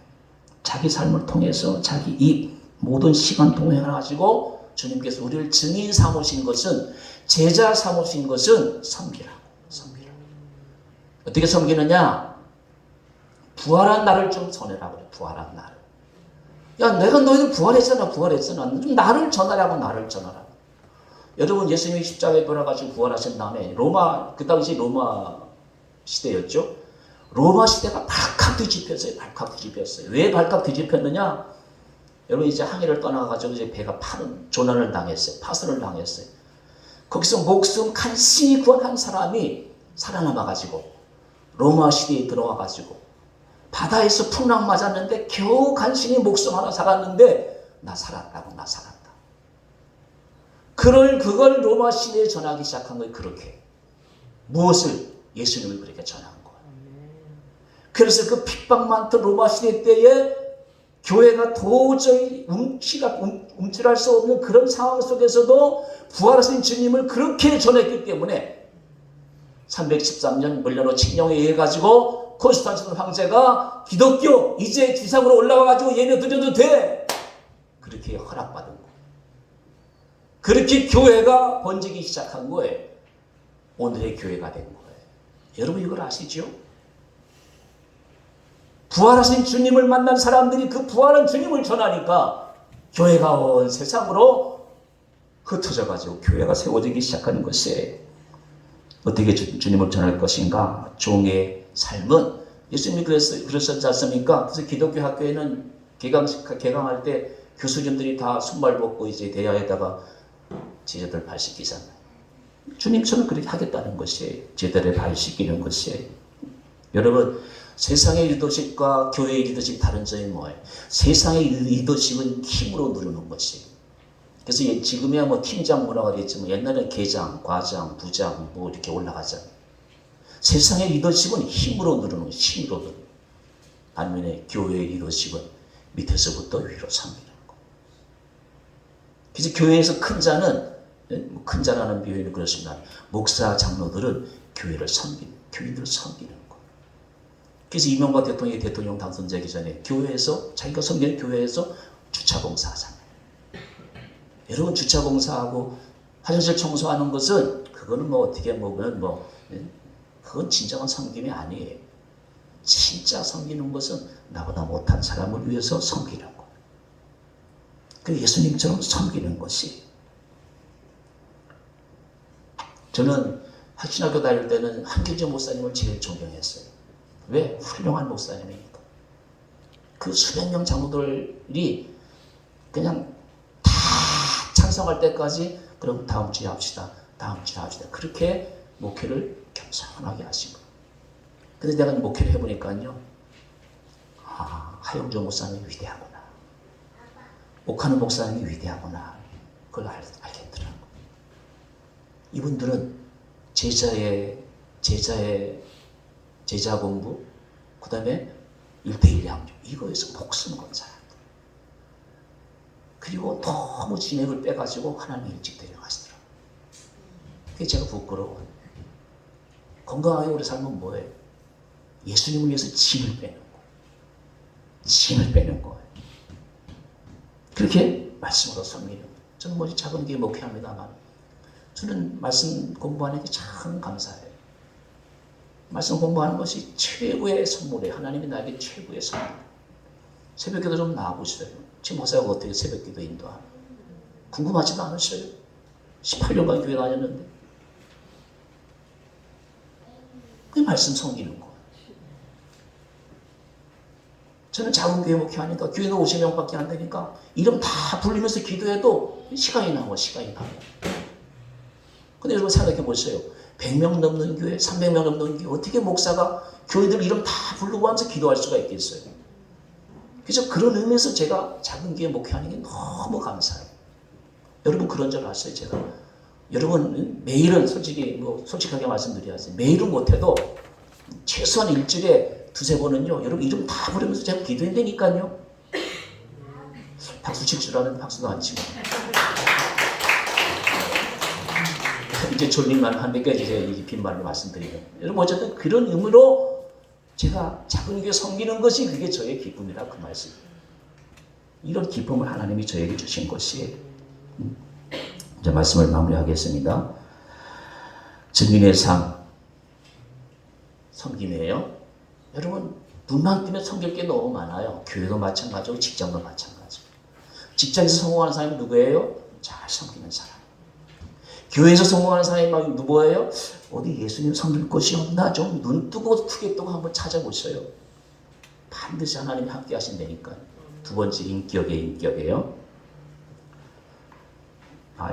자기 삶을 통해서 자기 이 모든 시간 동행해가지고 주님께서 우리를 증인 삼으신 것은 제자 삼으신 것은 섬기라고. 어떻게 섬기느냐? 부활한 나를 좀 전해라 그래. 부활한 나를. 야, 내가 너희들 부활했잖아. 좀 나를 전하라고. 나를 전하라. 여러분 예수님이 십자가에 돌아가시고 부활하신 다음에 그 당시 로마 시대였죠. 로마 시대가 발칵 뒤집혔어요. 왜 발칵 뒤집혔느냐? 여러분 이제 항해를 떠나가지고 이제 배가 조난을 당했어요. 파손을 당했어요. 거기서 목숨 간신히 구한 한 사람이 살아남아가지고 로마 시대에 들어와가지고 바다에서 풍랑 맞았는데 겨우 간신히 목숨 하나 살았는데 나 살았다. 그걸 로마 시대에 전하기 시작한 거예요. 그렇게. 무엇을? 예수님을 그렇게 전한 거예요. 그래서 그 핍박 많던 로마 시대 때에 교회가 도저히 움찔할 수 없는 그런 상황 속에서도 부활하신 주님을 그렇게 전했기 때문에 313년 물려놓은 칙령에 의해 가지고 콘스탄티노 황제가 기독교 이제 지상으로 올라와 가지고 예배 드려도 돼. 그렇게 허락받은 거예요. 그렇게 교회가 번지기 시작한 거예요. 오늘의 교회가 된 거예요. 여러분 이걸 아시죠? 부활하신 주님을 만난 사람들이 그 부활한 주님을 전하니까 교회가 온 세상으로 흩어져 가지고 교회가 세워지기 시작하는 것이에요. 어떻게 주님을 전할 것인가? 종의 삶은 예수님이 그러셨지 않습니까? 그래서 기독교 학교에는 개강할 때 교수님들이 다 순발 벗고 이제 대야에다가 제자들 발 씻기잖아요. 주님처럼 그렇게 하겠다는 것이에요. 제자들의 발 씻기는 것이에요. 여러분 세상의 리더십과 교회의 리더십 다른 점이 뭐예요? 세상의 리더십은 힘으로 누르는 것이에요. 그래서 지금이야 뭐 팀장 문화가 됐지만 옛날에는 계장, 과장, 부장 뭐 이렇게 올라가잖아요. 세상의 리더십은 힘으로 누르는 거예요. 힘으로 누르는 거예요. 반면에 교회의 리더십은 밑에서부터 위로 섬기는 거. 그래서 교회에서 큰 자는, 큰 자라는 비유는 그렇습니다. 목사, 장로들은 교회를 섬기는, 교인들을 섬기는 거. 그래서 이명박 대통령이 대통령 당선되기 전에 교회에서, 자기가 섬기는 교회에서 주차 봉사하잖아요. 여러분, 주차 봉사하고 화장실 청소하는 것은 그거는 뭐 어떻게 보면 그건 진정한 섬김이 아니에요. 진짜 섬기는 것은 나보다 못한 사람을 위해서 섬기는 거. 그 예수님처럼 섬기는 것이. 저는 학신학교 다닐 때는 한길재 목사님을 제일 존경했어요. 왜? 훌륭한 목사님이니까. 그 수백 명 장로들이 그냥 다 찬성할 때까지 그럼 다음 주에 합시다. 다음 주에 합시다. 그렇게 목회를 겸손하게 하신 거예요. 근데 내가 목회를 해보니까요. 하영조 목사님이 위대하구나. 옥하는 목사님이 위대하구나. 그걸 알겠더라고요. 이분들은 제자 공부, 그 다음에 1대1 양육, 이거에서 목숨 건 사람. 그리고 너무 진액을 빼가지고 하나님 일찍 데려가시더라고요. 그게 제가 부끄러워요. 건강하게 오래 살면 뭐예요? 예수님을 위해서 짐을 빼는 거예요. 짐을 빼는 거예요. 그렇게 말씀으로 섬기는 거예요. 저는 뭐지 작은 게 목회합니다만 저는 말씀 공부하는 게 참 감사해요. 말씀 공부하는 것이 최고의 선물이에요. 하나님이 나에게 최고의 선물. 새벽기도 좀 나와보시어요. 지금 목사가 어떻게 새벽기도 인도하나? 궁금하지도 않으셔요? 18년간 교회 다녔는데. 그 말씀 섬기는 거예요. 저는 작은 교회 목회하니까 교회는 50명밖에 안 되니까 이름 다 불리면서 기도해도 시간이 나와. 근데 여러분 생각해 보세요. 100명 넘는 교회, 300명 넘는 교회 어떻게 목사가 교회들 이름 다 부르고 하면서 기도할 수가 있겠어요? 그래서 그런 의미에서 제가 작은 교회 목회하는 게 너무 감사해요. 여러분 그런 줄 아세요? 제가 여러분 매일은 솔직하게 말씀드려야지. 매일은 못해도 최소한 일주일에 두세 번은요. 여러분 이름 다 부르면서 제가 기도한다니까요. 박수 칠 줄 아는데 박수도 안 치고. 이제 졸린말 한 몇 가지 제가 빈말로 말씀드리면 여러분 어쨌든 그런 의미로 제가 작은 교회 섬기는 것이 그게 저의 기쁨이다 그 말씀. 이런 기쁨을 하나님이 저에게 주신 것이 이제 말씀을 마무리하겠습니다. 증인의 삶 섬김이에요. 여러분 눈만 뜨면 섬길 게 너무 많아요. 교회도 마찬가지고 직장도 마찬가지고. 직장에서 성공하는 사람이 누구예요? 잘 섬기는 사람. 교회에서 성공하는 사람이 막 누구예요? 어디 예수님 섬길 곳이 없나? 좀 눈 뜨고 크게 뜨고 한번 찾아보세요. 반드시 하나님이 함께 하신다니까요. 두 번째 인격이에요.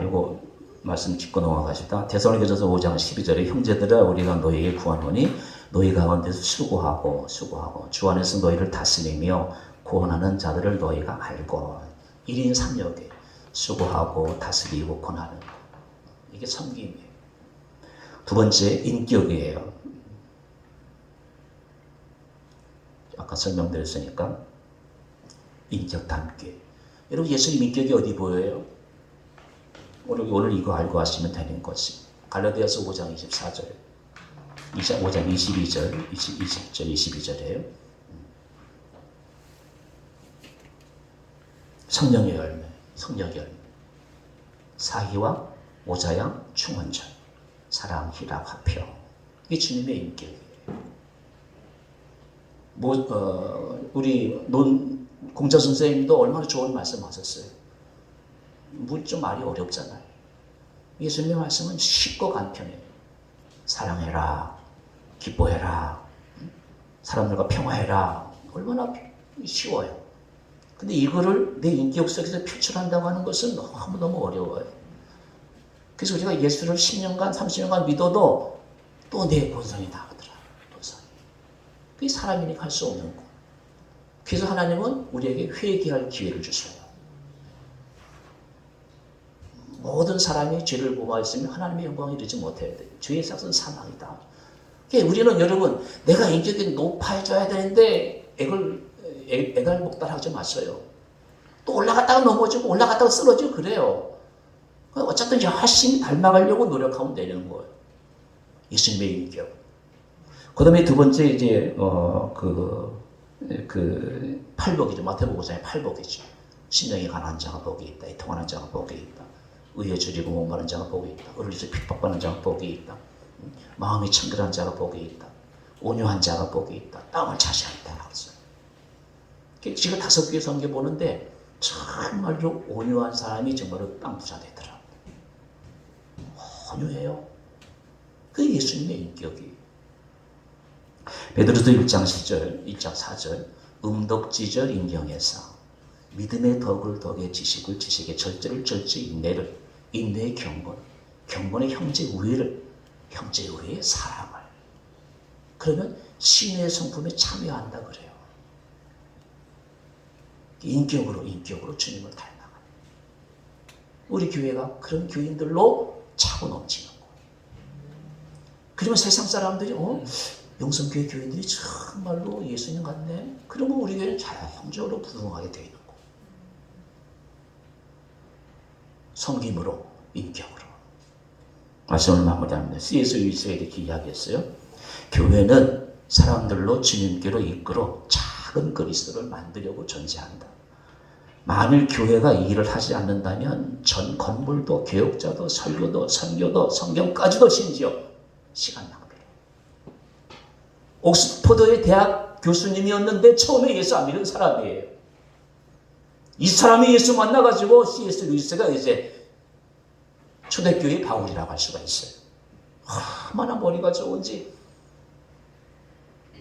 이거 말씀 짚고 넘어가시다. 데살로니가전서 5장 12절에 형제들아 우리가 너희에게 구하노니 너희 가운데서 수고하고 주 안에서 너희를 다스리며 고난하는 자들을 너희가 알고 1인 3역에 수고하고 다스리고 고난하는 거. 이게 섬김이에요. 두 번째 인격이에요. 아까 설명드렸으니까 인격 담기. 여러분 예수님 인격이 어디 보여요? 오늘 이거 알고 하시면 되는 것이 갈라디아서 5장 24절 5장 22절 20절 22절이에요. 성령의 열매, 성령의 열매. 사희와 오자양, 충원절, 사랑, 희락, 화평. 이게 주님의 인격이에요. 우리 공자 선생님도 얼마나 좋은 말씀하셨어요. 좀 말이 어렵잖아요. 예수님의 말씀은 쉽고 간편해요. 사랑해라, 기뻐해라, 사람들과 평화해라. 얼마나 쉬워요. 근데 이거를 내 인격 속에서 표출한다고 하는 것은 너무너무 어려워요. 그래서 우리가 예수를 10년간, 30년간 믿어도 또 내 본성이 나오더라. 본성이. 그게 사람이니까 할 수 없는 거. 그래서 하나님은 우리에게 회개할 기회를 주셔요. 모든 사람이 죄를 범하였으면 하나님의 영광을 이루지 못해야 돼요. 죄의 삭은 사망이다. 그러니까 우리는 여러분 내가 인격이 높아져야 되는데 애갈목달하지 마세요. 또 올라갔다가 넘어지고 올라갔다가 쓰러지고 그래요. 어쨌든 열심히 닮아가려고 노력하면 되는 거예요. 예수님의 인격. 그 다음에 두 번째 이제 팔복이죠. 마태복음상의 팔복이죠. 심령이 가난한 자가 복이 있다. 애통하는 자가 복이 있다. 의에 줄이고 목마른 자가 복이 있다. 의리에서 핍박받는 자가 복이 있다. 마음이 청결한 자가 복이 있다. 온유한 자가 복이 있다. 땅을 차지한다. 지금 5개의 성경 보는데 정말로 온유한 사람이 정말로 땅 부자 되더라. 온유해요. 그 예수님의 인격이. 베드로서 1장 10절, 1장 4절 음덕지절 인경에서 믿음의 덕을 덕의 지식을 지식의 절제를 절제 인내를 인내의 경건 경건의 형제 우애를 형제 우애의 사랑을 그러면 신의 성품에 참여한다 그래요. 인격으로 주님을 닮아가는 우리 교회가 그런 교인들로 차고 넘치는 거예요. 그러면 세상 사람들이 영성교회 교인들이 정말로 예수님 같네. 그러면 우리 교회는 자연적으로 부흥하게 되어 있는 거예요. 섬김으로 인격으로. 말씀을 마무리합니다. C.S. 루이스가 이렇게 이야기했어요. 교회는 사람들로 주님께로 이끌어 작은 그리스도를 만들려고 존재한다. 만일 교회가 이 일을 하지 않는다면 전 건물도 교역자도 설교도 선교도 성경까지도 심지어 시간 낭비로. 옥스퍼드의 대학 교수님이었는데 처음에 예수 안 믿은 사람이에요. 이 사람이 예수 만나가지고 C.S. 루이스가 이제 초대교회 바울이라고 할 수가 있어요. 얼마나 머리가 좋은지.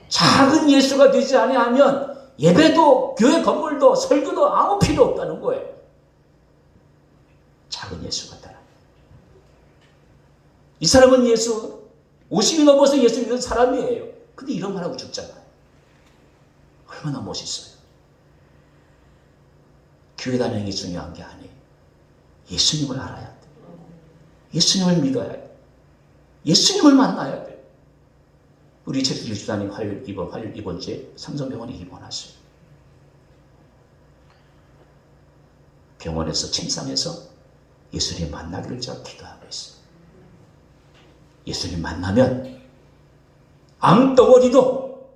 작은 예수가 되지 아니하면 예배도 교회 건물도 설교도 아무 필요 없다는 거예요. 작은 예수가 되라. 이 사람은 예수 50이 넘어서 예수 믿는 사람이에요. 근데 이런 말 하고 죽잖아요. 얼마나 멋있어요. 교회 다니는 게 중요한 게 아니에요. 예수님을 알아야 돼. 예수님을 믿어야 돼. 예수님을 만나야 돼. 우리 최수길 집사님 화요일 이번 주에 삼성병원에 입원하셨어요. 병원에서 침상에서 예수님 만나기를 제가 기도하고 있어요. 예수님 만나면 암덩어리도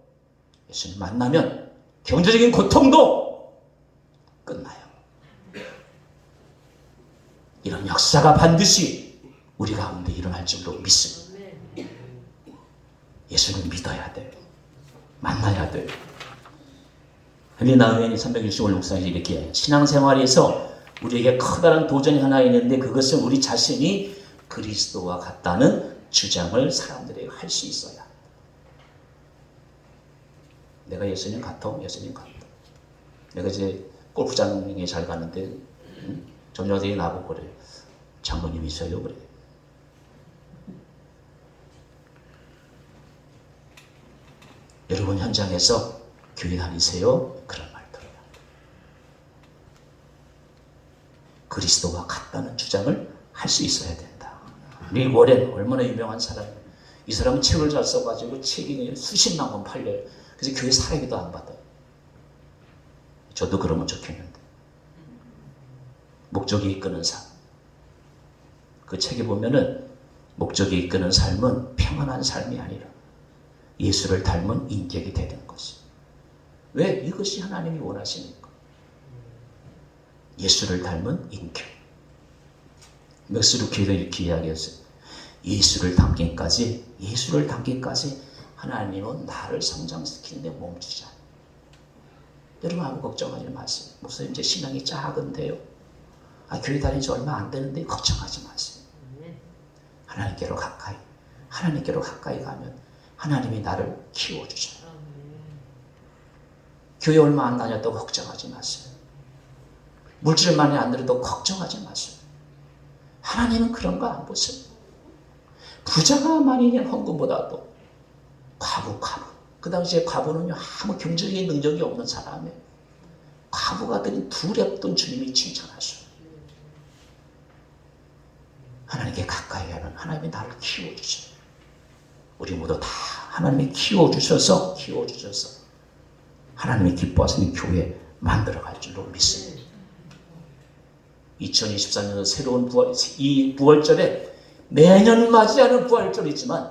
예수님 만나면 경제적인 고통도 끝나요. 이런 역사가 반드시 우리 가운데 일어날 줄로 믿습니다. 예수를 믿어야 돼요. 만나야 돼요. 헨리 나우멘이 365일 목사님이 이렇게 해요. 신앙생활에서 우리에게 커다란 도전이 하나 있는데 그것은 우리 자신이 그리스도와 같다는 주장을 사람들에게 할 수 있어야. 내가 예수님 같아? 예수님 같다. 내가 이제 골프장에 잘 갔는데 점령들이 나보고 그래요. 장로님이세요? 그래. 여러분 현장에서 교회 다니세요? 그런 말 들어요. 그리스도와 같다는 주장을 할 수 있어야 된다. 릴 워렌 얼마나 유명한 사람이에요. 이 사람은 책을 잘 써가지고 책이 수십만 권 팔려요. 그래서 교회 사례비도 안 받아요. 저도 그러면 좋겠는데. 목적이 이끄는 삶. 그 책에 보면은 목적이 이끄는 삶은 평안한 삶이 아니라 예수를 닮은 인격이 되는 것이. 왜? 이것이 하나님이 원하시니까. 예수를 닮은 인격. 맥스 루키가 이렇게 이야기했어요. 예수를 닮기까지 하나님은 나를 성장시키는데 멈추지 않아요. 여러분 아무 걱정하지 마세요. 목사님 이제 신앙이 작은데요. 교회 다닌 지 얼마 안 되는데 걱정하지 마세요. 하나님께로 가까이 가면 하나님이 나를 키워주셔요. 교회 얼마 안 다녔다고 걱정하지 마세요. 물질을 많이 안 들어도 걱정하지 마세요. 하나님은 그런 거 안 보세요. 부자가 많이 있는 헌금보다도 과부. 그 당시에 과부는요, 아무 경제적인 능력이 없는 사람이에요. 과부가 된 두렵던 주님이 칭찬하셔요. 하나님께 가까이 가면 하나님이 나를 키워주셔요. 우리 모두 다 하나님이 키워주셔서 하나님이 기뻐하시는 교회 만들어갈 줄로 믿습니다. 2024년 새로운 이 부활절에 매년 맞이하는 부활절이지만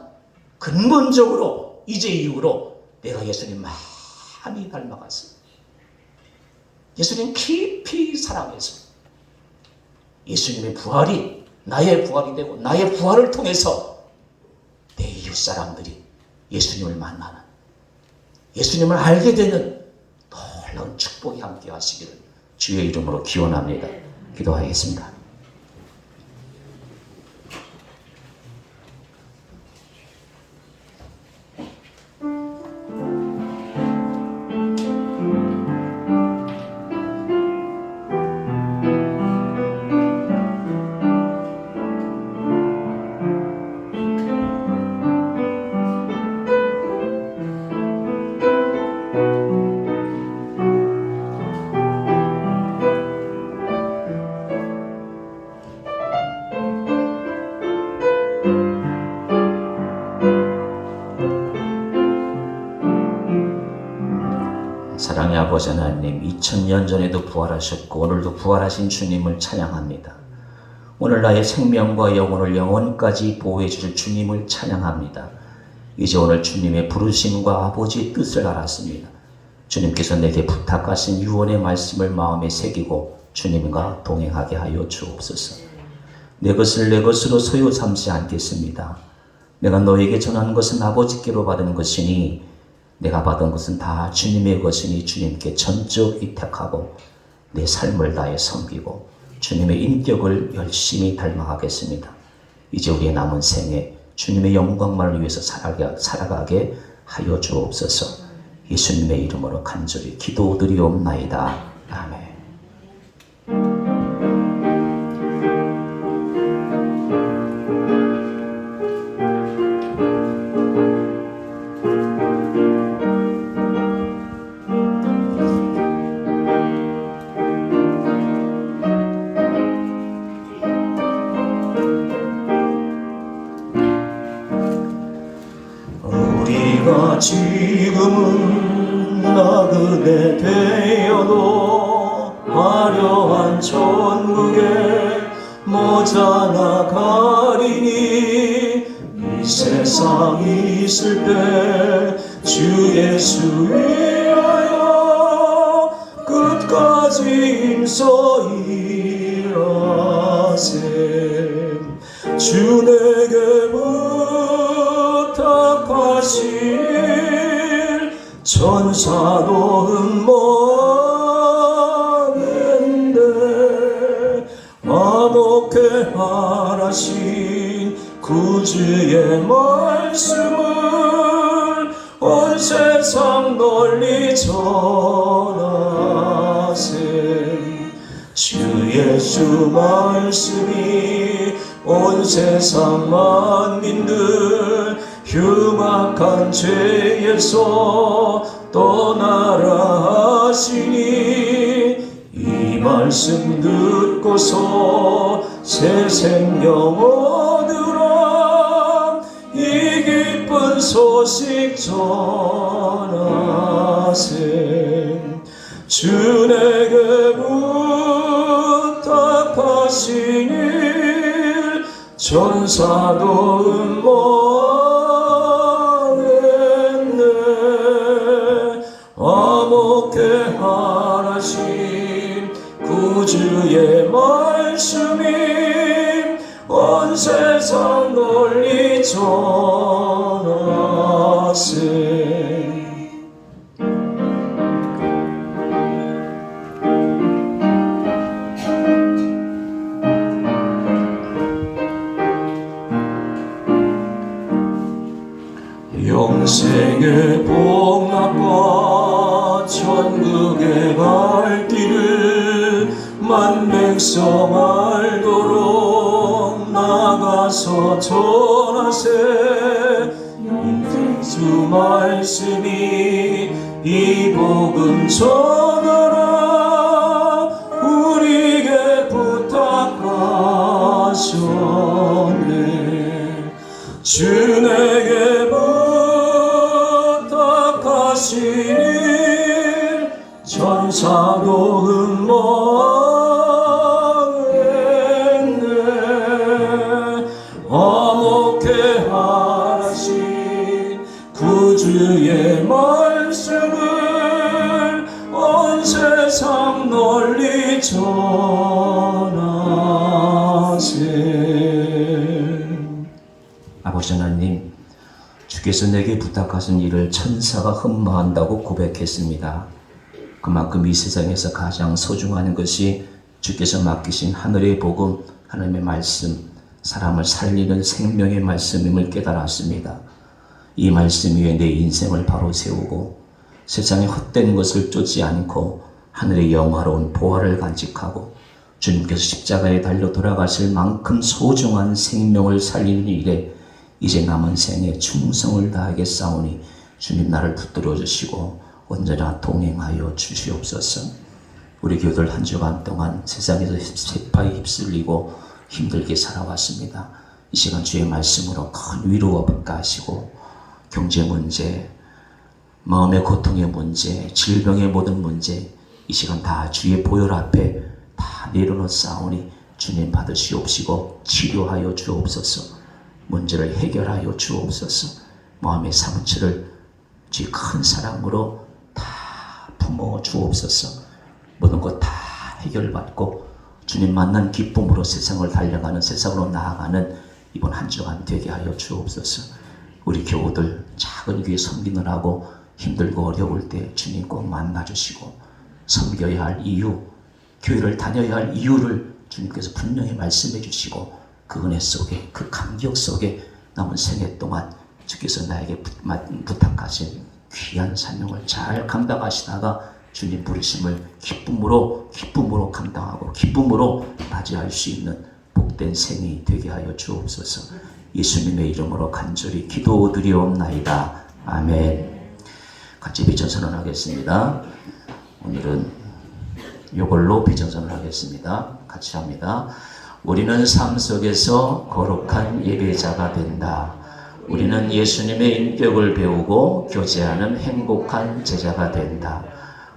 근본적으로 이제 이후로 내가 예수님 많이 닮아가서 예수님 깊이 사랑해서 예수님의 부활이 나의 부활이 되고 나의 부활을 통해서 내 이웃 사람들이 예수님을 만나는, 예수님을 알게 되는 놀라운 축복이 함께 하시기를 주의 이름으로 기원합니다. 기도하겠습니다. 사랑의 아버지 하나님, 2000년 전에도 부활하셨고 오늘도 부활하신 주님을 찬양합니다. 오늘 나의 생명과 영혼을 영원까지 보호해 주실 주님을 찬양합니다. 이제 오늘 주님의 부르심과 아버지의 뜻을 알았습니다. 주님께서 내게 부탁하신 유언의 말씀을 마음에 새기고 주님과 동행하게 하여 주옵소서. 내 것을 내 것으로 소유 삼지 않겠습니다. 내가 너에게 전하는 것은 아버지께로 받은 것이니 내가 받은 것은 다 주님의 것이니 주님께 전적 위탁하고 내 삶을 다해 섬기고 주님의 인격을 열심히 닮아가겠습니다. 이제 우리의 남은 생에 주님의 영광만을 위해서 살아가게 하여 주옵소서. 예수님의 이름으로 간절히 기도드리옵나이다. 아멘. 우리가 지금은 나그네 되어도 화려한 천국에 모자라 가리니 이 세상 있을 때 주 예수 위하여 끝까지 힘써 일하세. 주 내게 부탁하실 천사도 흠모하는데 화목해 하라신 구주의 말씀을 온 세상 널리 전하세. 주 예수 말씀이 온 세상 만민들 흉악한 죄에서 떠나라 하시니 이 말씀 듣고서 새 생명 얻으라. 이 기쁜 소식 전하세. 주 내게 부탁하신 일 천사도 흠모하겠네. 화목해 하라신 구주의 말씀이 온 세상 널리 전하세. 영생의 복락과 천국에 갈 길을 만백성 알도록 나가서 전하세. 주 말씀이 이 복음 전하라. 우리에게 부탁하셨네. 주 내게 부탁하시니 사모케 하신 구주의 말씀을 온 세상 널리 전하세. 아버지 하나님, 주께서 내게 부탁하신 일을 천사가 흠모한다고 고백했습니다. 그만큼 이 세상에서 가장 소중한 것이 주께서 맡기신 하늘의 복음, 하나님의 말씀, 사람을 살리는 생명의 말씀임을 깨달았습니다. 이 말씀 위에 내 인생을 바로 세우고 세상의 헛된 것을 쫓지 않고 하늘의 영화로운 보화를 간직하고 주님께서 십자가에 달려 돌아가실 만큼 소중한 생명을 살리는 일에 이제 남은 생에 충성을 다하겠사오니 주님 나를 붙들어 주시고 언제나 동행하여 주시옵소서. 우리 교들 한 주간 동안 세상에서 세파에 휩쓸리고 힘들게 살아왔습니다. 이 시간 주의 말씀으로 큰 위로와 받게 하시고 경제 문제, 마음의 고통의 문제, 질병의 모든 문제 이 시간 다 주의 보혈 앞에 다 내려놓사오니 주님 받으시옵시고 치료하여 주옵소서. 문제를 해결하여 주옵소서. 마음의 상처를 주의 큰 사랑으로 다 품어 주옵소서. 모든 것 다 해결받고 주님 만난 기쁨으로 세상을 달려가는, 세상으로 나아가는 이번 한 주간 되게 하여 주옵소서. 우리 교우들 작은 교회 섬기느라고 힘들고 어려울 때 주님 꼭 만나주시고 섬겨야 할 이유, 교회를 다녀야 할 이유를 주님께서 분명히 말씀해 주시고 그 은혜 속에, 그 감격 속에 남은 생애 동안 주께서 나에게 부탁하신 귀한 사명을 잘 감당하시다가 주님 부르심을 기쁨으로 감당하고 기쁨으로 맞이할 수 있는 복된 생이 되게 하여 주옵소서. 예수님의 이름으로 간절히 기도드리옵나이다. 아멘. 같이 비전선언 하겠습니다. 오늘은 이걸로 비전선언 하겠습니다. 같이 합니다. 우리는 삶 속에서 거룩한 예배자가 된다. 우리는 예수님의 인격을 배우고 교제하는 행복한 제자가 된다.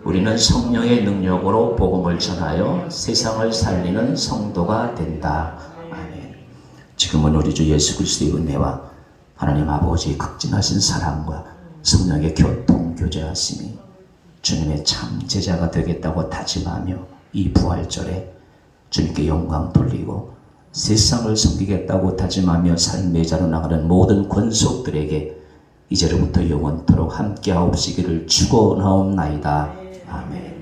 우리는 성령의 능력으로 복음을 전하여 세상을 살리는 성도가 된다. 아멘. 지금은 우리 주 예수 그리스도의 은혜와 하나님 아버지의 극진하신 사랑과 성령의 교통 교제하심이 주님의 참 제자가 되겠다고 다짐하며 이 부활절에 주님께 영광 돌리고 세상을 섬기겠다고 다짐하며 삶의 자로 나가는 모든 권속들에게 이제로부터 영원토록 함께하옵시기를 축원하옵나이다. 아멘.